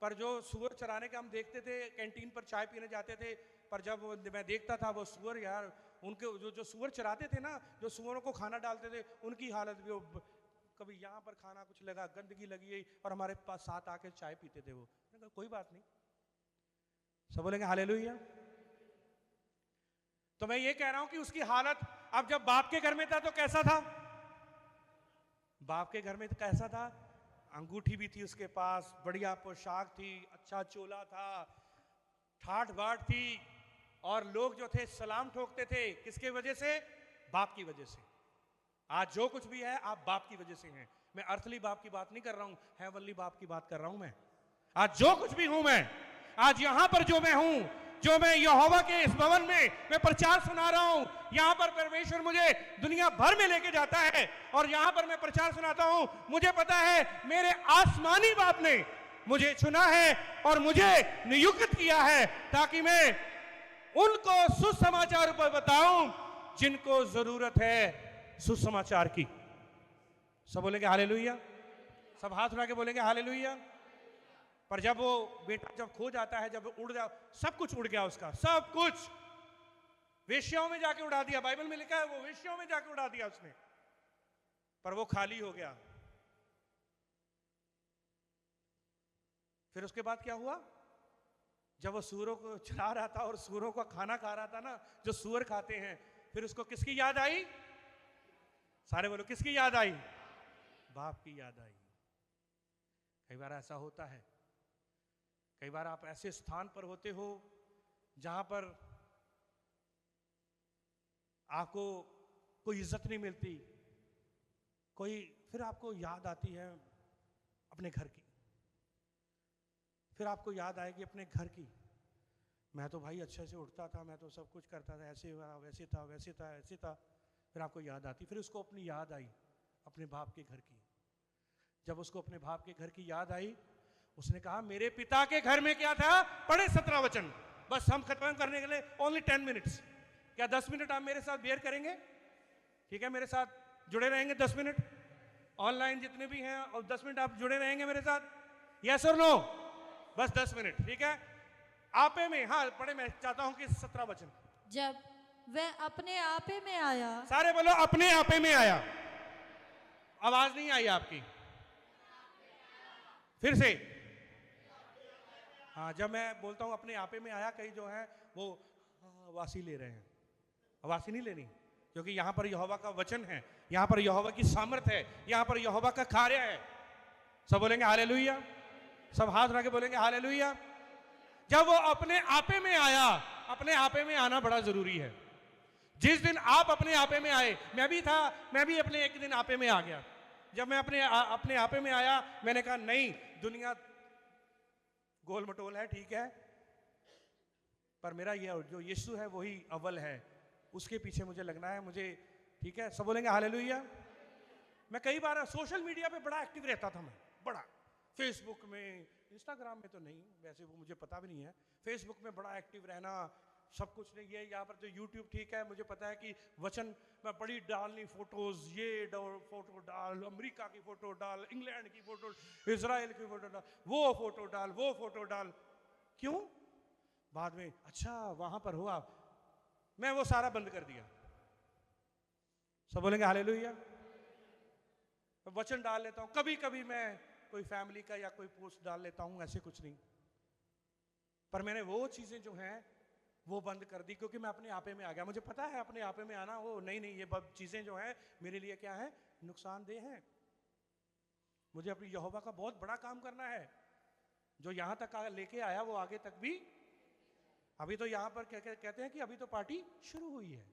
पर जो सुअर चराने का हम देखते थे, कैंटीन पर चाय पीने जाते थे, पर जब मैं देखता था वो सुअर, यार उनके जो सुअर चराते थे ना, जो सुअरों को खाना डालते थे, उनकी हालत भी कभी यहाँ पर खाना कुछ लगा, गंदगी लगी है, और हमारे पास साथ आके चाय पीते थे वो। मैंने कहा कोई बात नहीं, सब बोलेंगे हालेलुया। तो मैं ये कह रहा हूं कि उसकी हालत, अब जब बाप के घर में था तो कैसा था? बाप के घर में तो कैसा था? अंगूठी भी थी उसके पास, बढ़िया पोशाक थी, अच्छा चोला था, ठाठ बाट थी, और लोग जो थे सलाम ठोकते थे। किसके वजह से? बाप की वजह से। आज जो कुछ भी है आप बाप की वजह से हैं। मैं अर्थली बाप की बात नहीं कर रहा हूं, हेवनली बाप की बात कर रहा हूं। मैं आज जो कुछ भी हूं, मैं आज यहां पर जो मैं हूं, जो मैं यहोवा के इस भवन में मैं प्रचार सुना रहा हूं, यहां पर परमेश्वर मुझे दुनिया भर में लेके जाता है, और यहां पर मैं प्रचार सुनाता हूं। मुझे पता है मेरे आसमानी बाप ने मुझे चुना है और मुझे नियुक्त किया है, ताकि मैं उनको सुसमाचार पर बताऊं जिनको जरूरत है सुसमाचार की। सब बोलेंगे हालेलुया, सब हाथ उठा के बोलेंगे हालेलुया। पर जब वो बेटा जब खो जाता है, जब उड़ जा, सब कुछ उड़ गया उसका, सब कुछ वेश्याओं में जाके उड़ा दिया। बाइबल में लिखा है वो वेश्याओं में जाके उड़ा दिया उसने, पर वो खाली हो गया। फिर उसके बाद क्या हुआ? जब वो सूअरों को चरा रहा था और सूअरों का खाना खा रहा था ना, जो सूअर खाते हैं, फिर उसको किसकी याद आई? सारे बोलो किसकी याद आई? बाप की याद आई। कई बार ऐसा होता है, कई बार आप ऐसे स्थान पर होते हो जहां पर आपको कोई इज्जत नहीं मिलती, फिर आपको याद आती है अपने घर की। फिर आपको याद आएगी अपने घर की, मैं तो भाई अच्छे से उठता था, मैं तो सब कुछ करता था, ऐसे हुआ, वैसे था, वैसे था, ऐसे था। फिर आपको याद आती, फिर उसको अपनी याद आई अपने बाप के घर की। जब उसको अपने बाप के घर की याद आई, उसने कहा मेरे पिता के घर में क्या था? पढ़े 17 वचन, बस हम खत्म करने के लिए ओनली 10 मिनट्स। क्या 10 मिनट आप मेरे साथ बेयर करेंगे? ठीक है, मेरे साथ जुड़े रहेंगे 10 मिनट, ऑनलाइन जितने भी हैं, और 10 मिनट आप जुड़े रहेंगे मेरे साथ, यस और नो? बस 10 मिनट, ठीक है। आपे में, हाँ पढ़े, मैं चाहता हूं कि 17 वचन। जब वह अपने आपे में आया, सारे बोलो अपने आपे में आया। आवाज नहीं आई आपकी, फिर से। हाँ, जब मैं बोलता हूं अपने आपे में आया, कई जो है वो वासी ले रहे हैं, वासी नहीं लेनी, क्योंकि यहां पर यहोवा का वचन है, यहां पर यहोवा की सामर्थ है, यहां पर यहोवा का कार्य है। सब बोलेंगे हालेलुया, सब हाथ उठा के बोलेंगे हालेलुया। जब वो अपने आपे में आया, अपने आपे में आना बड़ा जरूरी है। जिस दिन आप अपने आपे में आए, मैं भी था, मैं भी अपने एक दिन आपे में आ गया। जब मैं अपने आपे में आया, मैंने कहा नहीं, दुनिया गोल मटोल है, ठीक है, पर मेरा ये जो यीशु है वही अव्वल है, उसके पीछे मुझे लगना है, मुझे, ठीक है। सब बोलेंगे हालेलुया। मैं कई बार सोशल मीडिया पे बड़ा एक्टिव रहता था, मैं बड़ा, फेसबुक में, इंस्टाग्राम में तो नहीं, वैसे वो मुझे पता भी नहीं है, फेसबुक में बड़ा एक्टिव रहना, सब कुछ नहीं। ये यहाँ पर तो यूट्यूब ठीक है, मुझे पता है कि वचन मैं बड़ी डालनी फोटोज, ये फोटो डाल, अमेरिका की फोटो डाल, इंग्लैंड की फोटो, इजराइल की फोटो डाल, वो फोटो डाल, वो फोटो डाल। क्यों? बाद में अच्छा वहां पर हुआ, मैं वो सारा बंद कर दिया। सब बोलेंगे हालेलुया। वचन डाल लेता हूं, कभी कभी मैं कोई फैमिली का या कोई पोस्ट डाल लेता हूं, ऐसे कुछ नहीं, पर मैंने वो चीजें जो हैं वो बंद कर दी, क्योंकि मैं अपने आपे में आ गया। मुझे पता है अपने आपे में आना, वो नहीं, ये चीजें जो हैं मेरे लिए क्या है, नुकसानदेह हैं। मुझे अपनी यहोवा का बहुत बड़ा काम करना है, जो यहां तक लेके आया वो आगे तक भी। अभी तो यहां पर कहते हैं कि अभी तो पार्टी शुरू हुई है,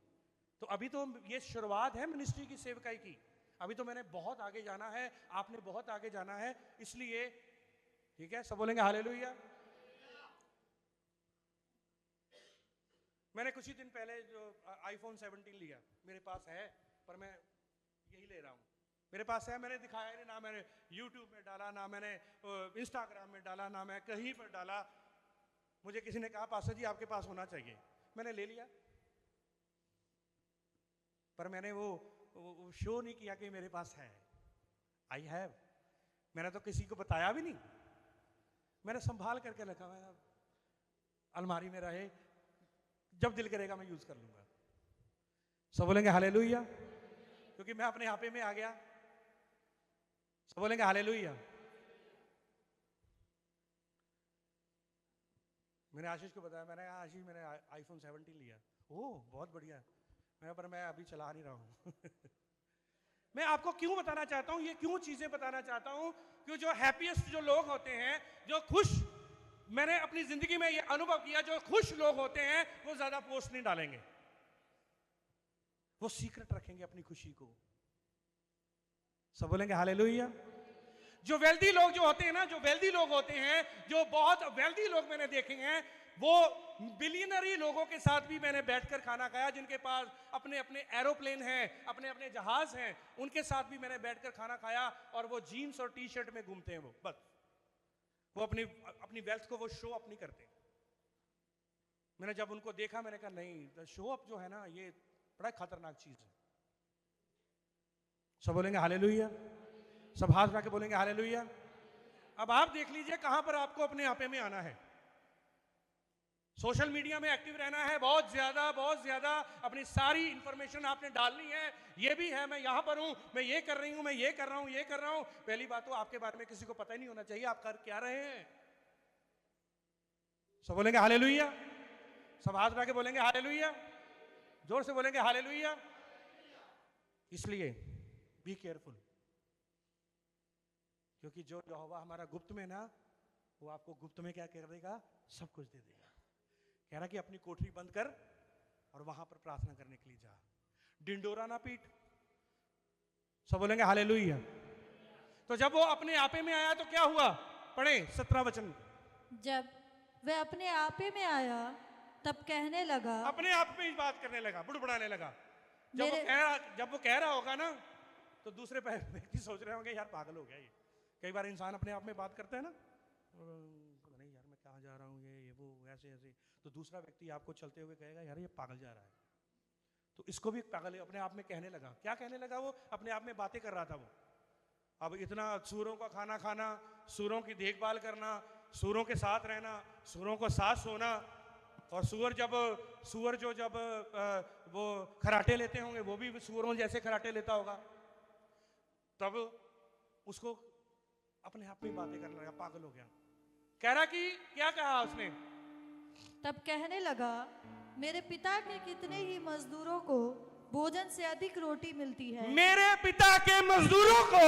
तो अभी तो ये शुरुआत है मिनिस्ट्री की, सेवकाई की। अभी तो मैंने बहुत आगे जाना है, आपने बहुत आगे जाना है, इसलिए, ठीक है। सब बोलेंगे हालेलुया। मैंने कुछ ही दिन पहले जो आईफोन 17 लिया, मेरे पास है, पर मैं यही ले रहा हूं, मेरे पास है, मैंने दिखाया नहीं, ना मैंने यूट्यूब में डाला, ना मैंने इंस्टाग्राम में डाला, ना मैं कहीं पर डाला, मुझे किसी ने कहा पास्टर जी आपके पास होना चाहिए, मैंने ले लिया, पर मैंने वो शो नहीं किया कि मेरे पास है। आई हैव, मैंने तो किसी को बताया भी नहीं, मैंने संभाल करके रखा हुआ है, अलमारी में रहे, जब दिल करेगा मैं यूज कर लूंगा। सब बोलेंगे हालेलुया, क्योंकि मैं अपने आपे में आ गया। सब बोलेंगे हालेलुया। मैंने आशीष को बताया, मैंने कहा आशीष मैंने आईफोन 17 लिया। ओह बहुत बढ़िया, पर मैं अभी चला नहीं रहा हूं। मैं आपको क्यों बताना चाहता हूं, ये क्यों चीजें बताना चाहता हूं, कि जो हैप्पीएस्ट जो लोग होते हैं, जो खुश, मैंने अपनी जिंदगी में ये अनुभव किया, जो खुश लोग होते हैं वो ज्यादा पोस्ट नहीं डालेंगे, वो सीक्रेट रखेंगे अपनी खुशी को। सब बोलेंगे हालेलुया। जो वेल्दी लोग जो होते हैं ना, जो वेल्दी लोग होते हैं, जो बहुत वेल्दी लोग मैंने देखे हैं, वो बिलियनरी लोगों के साथ भी मैंने बैठकर खाना खाया, जिनके पास अपने अपने एरोप्लेन हैं, अपने अपने जहाज हैं, उनके साथ भी मैंने बैठकर खाना खाया, और वो जीन्स और टी शर्ट में घूमते हैं, वो बस वो अपनी अपनी वेल्थ को वो शो अप नहीं करते। मैंने जब उनको देखा मैंने कहा नहीं, शो अप जो है ना ये बड़ा खतरनाक चीज है। सब बोलेंगे हालेलुया, सब हाथ उठा के बोलेंगे हालेलुया। अब आप देख लीजिए कहां पर आपको अपने आपे में आना है। सोशल मीडिया में एक्टिव रहना है बहुत ज्यादा, अपनी सारी इंफॉर्मेशन आपने डालनी है, ये भी है मैं यहां पर हूं, मैं ये कर रही हूं, मैं ये कर रहा हूं, ये कर रहा हूं। पहली बात तो आपके बारे में किसी को पता ही नहीं होना चाहिए आप कर क्या रहे हैं। सब बोलेंगे हालेलुया, सब हाथ उठा के बोलेंगे हालेलुया, जोर से बोलेंगे हालेलुया। इसलिए बी केयरफुल, क्योंकि जो यहोवा हमारा गुप्त में ना, वो आपको गुप्त में क्या कर देगा, सब कुछ दे देगा। कह रहा कि अपनी कोठरी बंद कर और वहां पर प्रार्थना करने के लिए जा, डिंडोरा ना पीट। सब बोलेंगे हालेलुया। तो जब वो अपने आपे में आया तो क्या हुआ, पढ़े 17 वचन। जब वह अपने आपे में आया तब कहने लगा, अपने आप में ही बात करने लगा, बुड़बुड़ाने लगा। जब वो कह रहा होगा ना, तो दूसरे व्यक्ति सोच रहे होंगे यार पागल हो गया ये। कई बार इंसान अपने आप में बात करता है ना, नहीं यार मैं कहाँ जा रहा हूँ, ये वो ऐसे ऐसे, तो दूसरा व्यक्ति आपको चलते हुए कहेगा यार ये पागल जा रहा है। तो इसको भी पागल अपने आप में कहने लगा। क्या कहने लगा, वो अपने आप में बातें कर रहा था वो। अब इतना सूरों का खाना खाना, सूरों की देखभाल करना, सूरों के साथ रहना, सूरों को साथ सोना, और सूअर जब वो खराटे लेते होंगे, वो भी सूअरों जैसे खराटे लेता होगा, तब उसको अपने आप में बातें करने लगा, पागल हो गया। कह रहा कि क्या कहा उसने, तब कहने लगा मेरे पिता के कितने ही मजदूरों को भोजन से अधिक रोटी मिलती है। मेरे पिता के मजदूरों को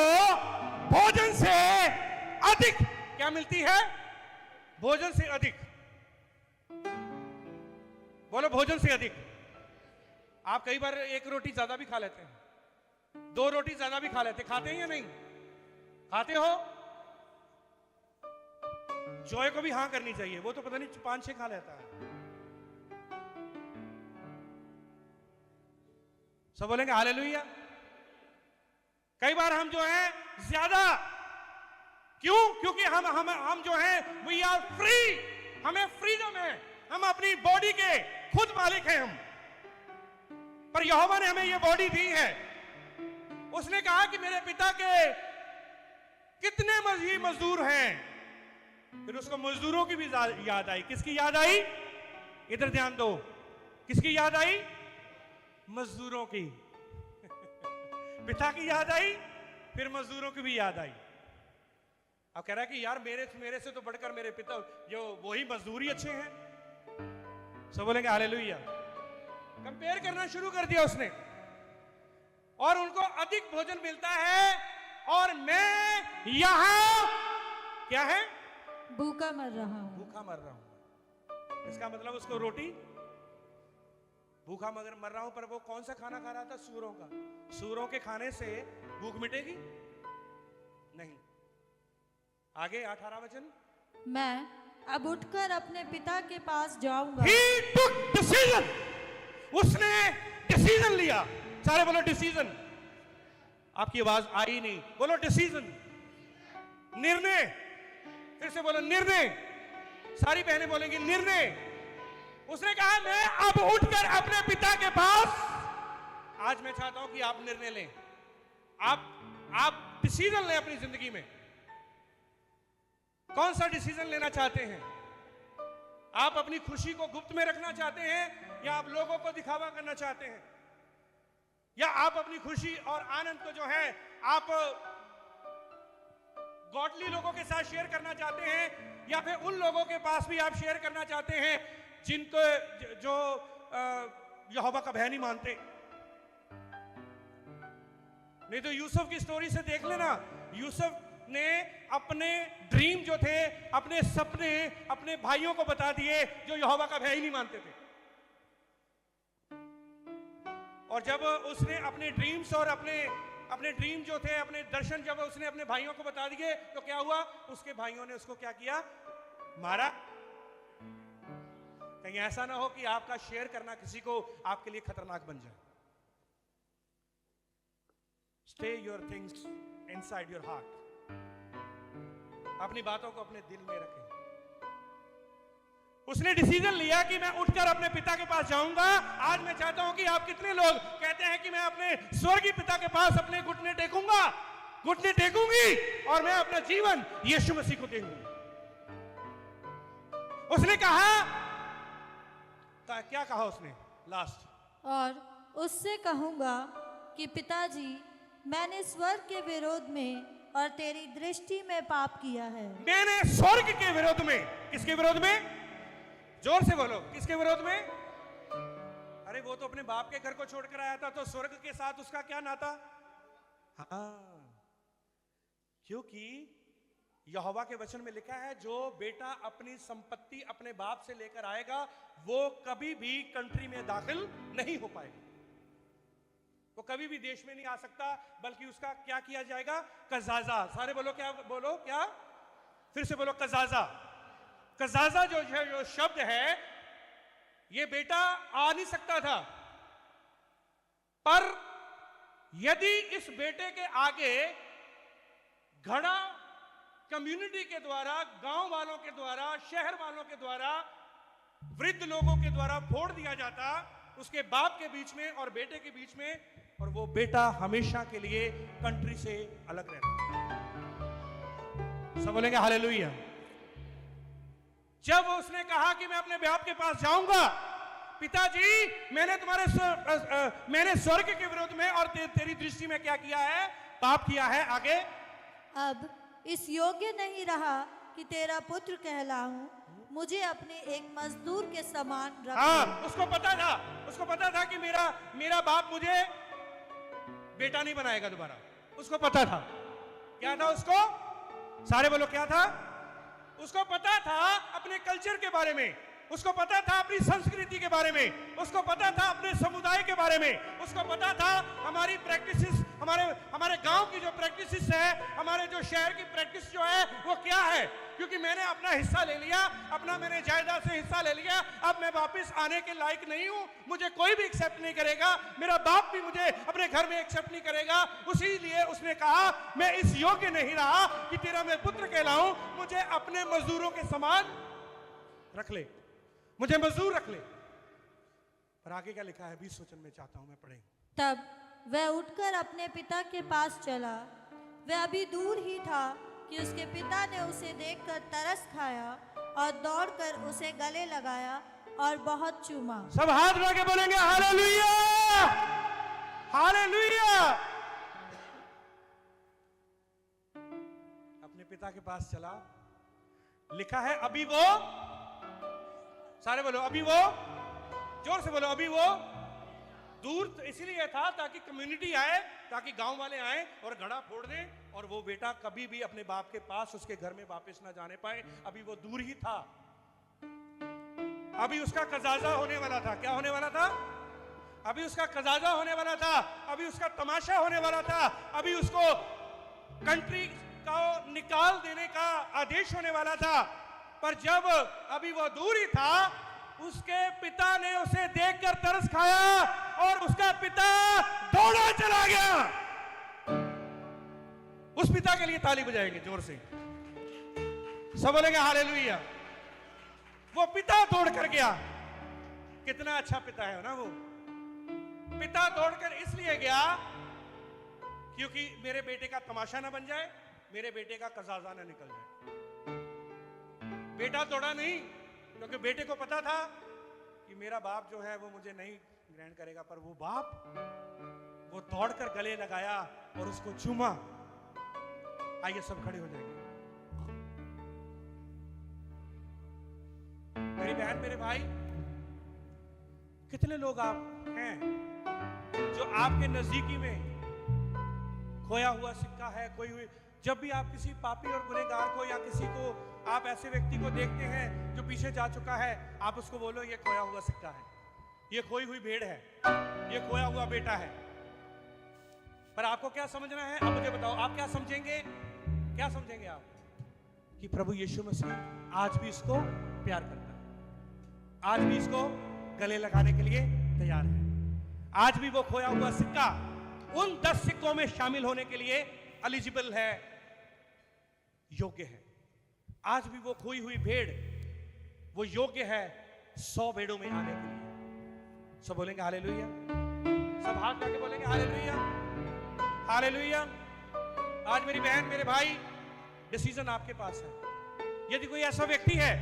भोजन से अधिक क्या मिलती है, भोजन से अधिक। बोलो भोजन से अधिक। आप कई बार एक रोटी ज्यादा भी खा लेते हैं, 2 रोटी ज्यादा भी खा लेते, खाते हैं या नहीं खाते हो? जॉय को भी हाँ करनी चाहिए, वो तो पता नहीं 5-6 खा लेता है। सब बोलेंगे हालेलुया। कई बार हम जो है ज्यादा, क्यों? क्योंकि हम जो है वी आर फ्री, हमें फ्रीडम है, हम अपनी बॉडी के खुद मालिक हैं हम। पर यहोवा ने हमें ये बॉडी दी है। उसने कहा कि मेरे पिता के कितने मजदूर हैं। फिर उसको मजदूरों की भी याद आई। किसकी याद आई? इधर ध्यान दो, किसकी याद आई? मजदूरों की। पिता की याद आई, फिर मजदूरों की भी याद आई। अब कह रहा है कि यार मेरे से तो बढ़कर मेरे पिता जो वही मजदूरी अच्छे हैं। सब बोलेंगे हालेलुया। कंपेयर करना शुरू कर दिया उसने, और उनको अधिक भोजन मिलता है, और मैं यहां क्या है, भूखा मर रहा हूं। भूखा मर रहा हूं। इसका मतलब उसको रोटी, भूखा मगर मर रहा हूं, पर वो कौन सा खाना खा रहा था? सूरों का। सूरों के खाने से भूख मिटेगी नहीं। आगे 18 वचन। मैं अब उठकर अपने पिता के पास जाऊंगा। He took decision. उसने डिसीजन लिया। सारे बोलो डिसीजन। आपकी आवाज आई नहीं, बोलो डिसीजन, निर्णय। फिर से बोलो निर्णय। सारी बहनें बोलेंगी निर्णय। उसने कहा मैं अब उठकर अपने पिता के पास, आज मैं चाहता हूं कि आप निर्णय लें, आप डिसीजन लें अपनी जिंदगी में। कौन सा डिसीजन लेना चाहते हैं? आप अपनी खुशी को गुप्त में रखना चाहते हैं या आप लोगों को दिखावा करना चाहते हैं, या आप अपनी खुशी और आनंद को जो है आप गॉडली लोगों के साथ शेयर करना चाहते हैं, या फिर उन लोगों के पास भी आप शेयर करना चाहते हैं जिनको जो यहोवा का भय नहीं मानते। नहीं तो यूसुफ की स्टोरी से देख लेना, यूसुफ ने अपने ड्रीम जो थे, अपने सपने अपने भाइयों को बता दिए जो यहोवा का भय ही नहीं मानते थे। और जब उसने अपने ड्रीम्स और अपने ड्रीम जो थे, अपने दर्शन जब उसने अपने भाइयों को बता दिए तो क्या हुआ? उसके भाइयों ने उसको क्या किया? मारा। कहीं ऐसा ना हो कि आपका शेयर करना किसी को आपके लिए खतरनाक बन जाए। Stay your things inside your heart. अपनी बातों को अपने दिल में रखें। उसने डिसीजन लिया कि मैं उठकर अपने पिता के पास जाऊंगा। आज मैं चाहता हूं कि आप कितने लोग कहते हैं कि मैं अपने स्वर्गीय पिता के पास अपने घुटने टेकूंगा, घुटने टेकूंगी और मैं अपना जीवन यीशु मसीह को दूंगी। उसने कहा, क्या कहा उसने लास्ट? और उससे कहूंगा कि पिताजी, मैंने स्वर्ग के विरोध में और तेरी दृष्टि में पाप किया है। मैंने स्वर्ग के विरोध में। किसके विरोध में? जोर से बोलो, किसके विरोध में? अरे वो तो अपने बाप के घर को छोड़कर आया था, तो स्वर्ग के साथ उसका क्या नाता? हाँ, क्योंकि यहोवा के वचन में लिखा है जो बेटा अपनी संपत्ति अपने बाप से लेकर आएगा वो कभी भी कंट्री में दाखिल नहीं हो पाएगा, वो कभी भी देश में नहीं आ सकता, बल्कि उसका क्या किया जाएगा? कजाजा। सारे बोलो, क्या बोलो? क्या? फिर से बोलो, कजाजा। कजाजा जो शब्द है, ये बेटा आ नहीं सकता था, पर यदि इस बेटे के आगे घड़ा कम्युनिटी के द्वारा, गांव वालों के द्वारा, शहर वालों के द्वारा, वृद्ध लोगों के द्वारा फोड़ दिया जाता उसके बाप के बीच में और बेटे के बीच में, और वो बेटा हमेशा के लिए कंट्री से अलग रहता। सब बोलेंगे हालेलुया। जब उसने कहा कि मैं अपने बाप के पास जाऊंगा, पिताजी मैंने स्वर्ग के विरोध में और तेरी दृष्टि में क्या किया है? पाप किया है। आगे, अब इस योग्य नहीं रहा कि तेरा पुत्र कहलाऊं, मुझे अपने एक मजदूर के समान रख। हाँ, उसको पता था कि मेरा बाप मुझे बेटा नहीं बनाएगा दोबारा। उसको पता था। क्या था उसको? सारे बोलो, क्या था? उसको पता था अपने कल्चर के बारे में, उसको पता था अपनी संस्कृति के बारे में, उसको पता था अपने समुदाय के बारे में, उसको पता था हमारी प्रैक्टिसेस, हमारे गांव की जो प्रैक्टिसेस है, हमारे जो शहर की प्रैक्टिस जो है वो क्या है। क्योंकि मैंने अपना हिस्सा ले लिया, मैंने जायदाद से हिस्सा ले लिया, अब मैं वापस आने के लायक नहीं हूं, मुझे कोई भी एक्सेप्ट नहीं करेगा, मेरा बाप भी मुझे अपने घर में एक्सेप्ट नहीं करेगा। उसी लिए उसने कहा मैं इस योग्य नहीं रहा कि तेरा मैं पुत्र कहलाऊं, मुझे अपने मजदूरों के समान रख ले, मुझे मजदूर रख ले। पर आगे क्या लिखा है 20 वचन में चाहता हूं मैं पढ़ें। तब वह उठकर अपने पिता के पास चला। वह अभी दूर ही था कि उसके पिता ने उसे देखकर तरस खाया और दौड़कर उसे गले लगाया और बहुत चूमा। सब हाथ उठा के बोलेंगे हालेलुया, हालेलुया। अपने पिता के पास चला, लिखा है अभी वो, सारे बोलो अभी वो, जोर से बोलो अभी वो। दूर तो इसीलिए था ताकि कम्युनिटी आए, ताकि गांव वाले आए और घड़ा फोड़ दें, और वो बेटा कभी भी अपने बाप के पास उसके घर में वापस ना जाने पाए। अभी वो दूर ही था, अभी उसका कजाजा होने वाला था। क्या होने वाला था? अभी उसका कजाजा होने वाला था, अभी उसका तमाशा होने वाला था, अभी उसको कंट्री को निकाल देने का आदेश होने वाला था। पर जब अभी वो दूर ही था, उसके पिता ने उसे देखकर तरस खाया और उसका पिता दौड़ा चला गया। उस पिता के लिए ताली बजाएंगे जोर से, सब बोलेंगे हालेलुया। वो पिता दौड़ कर गया। कितना अच्छा पिता है ना वो। पिता दौड़कर इसलिए गया क्योंकि मेरे बेटे का तमाशा ना बन जाए, मेरे बेटे का कजाजा ना निकल जाए। बेटा दौड़ा नहीं क्योंकि बेटे को पता था कि मेरा बाप जो है वो मुझे नहीं ग्रहण करेगा, पर वो बाप वो दौड़कर गले लगाया और उसको चूमा। आइए सब खड़े हो जाएंगे। मेरी बहन, मेरे भाई, कितने लोग आप हैं जो आपके नजदीकी में खोया हुआ सिक्का है, खोई हुई। जब भी आप किसी पापी और गुनहगार को या किसी को, आप ऐसे व्यक्ति को देखते हैं जो पीछे जा चुका है, आप उसको बोलो ये खोया हुआ सिक्का है, ये खोई हुई भेड़ है, ये खोया हुआ बेटा है। पर आपको क्या समझना है? अब मुझे बताओ, आप क्या समझेंगे? क्या समझेंगे आप? कि प्रभु यीशु मसीह आज भी इसको प्यार करता है, आज भी इसको गले लगाने के लिए तैयार है। आज भी वो खोया हुआ सिक्का उन 10 सिक्कों में शामिल होने के लिए एलिजिबल है, योग्य है। आज भी वो खोई हुई भेड़ वो योग्य है 100 भेड़ों में आने के लिए। सब बोलेंगे हालेलुया, सब हाथ लगा के बोलेंगे हालेलुया, हालेलुया। आज मेरी बहन, मेरे भाई, डिसीजन आपके पास है। यदि कोई ऐसा व्यक्ति है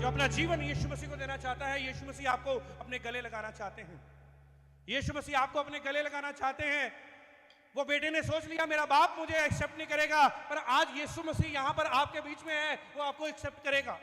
जो अपना जीवन यीशु मसीह को देना चाहता है, यीशु मसीह आपको अपने गले लगाना चाहते हैं, यीशु मसीह आपको अपने गले लगाना चाहते हैं। वो बेटे ने सोच लिया मेरा बाप मुझे एक्सेप्ट नहीं करेगा, पर आज यीशु मसीह यहां पर आपके बीच में है, वो आपको एक्सेप्ट करेगा।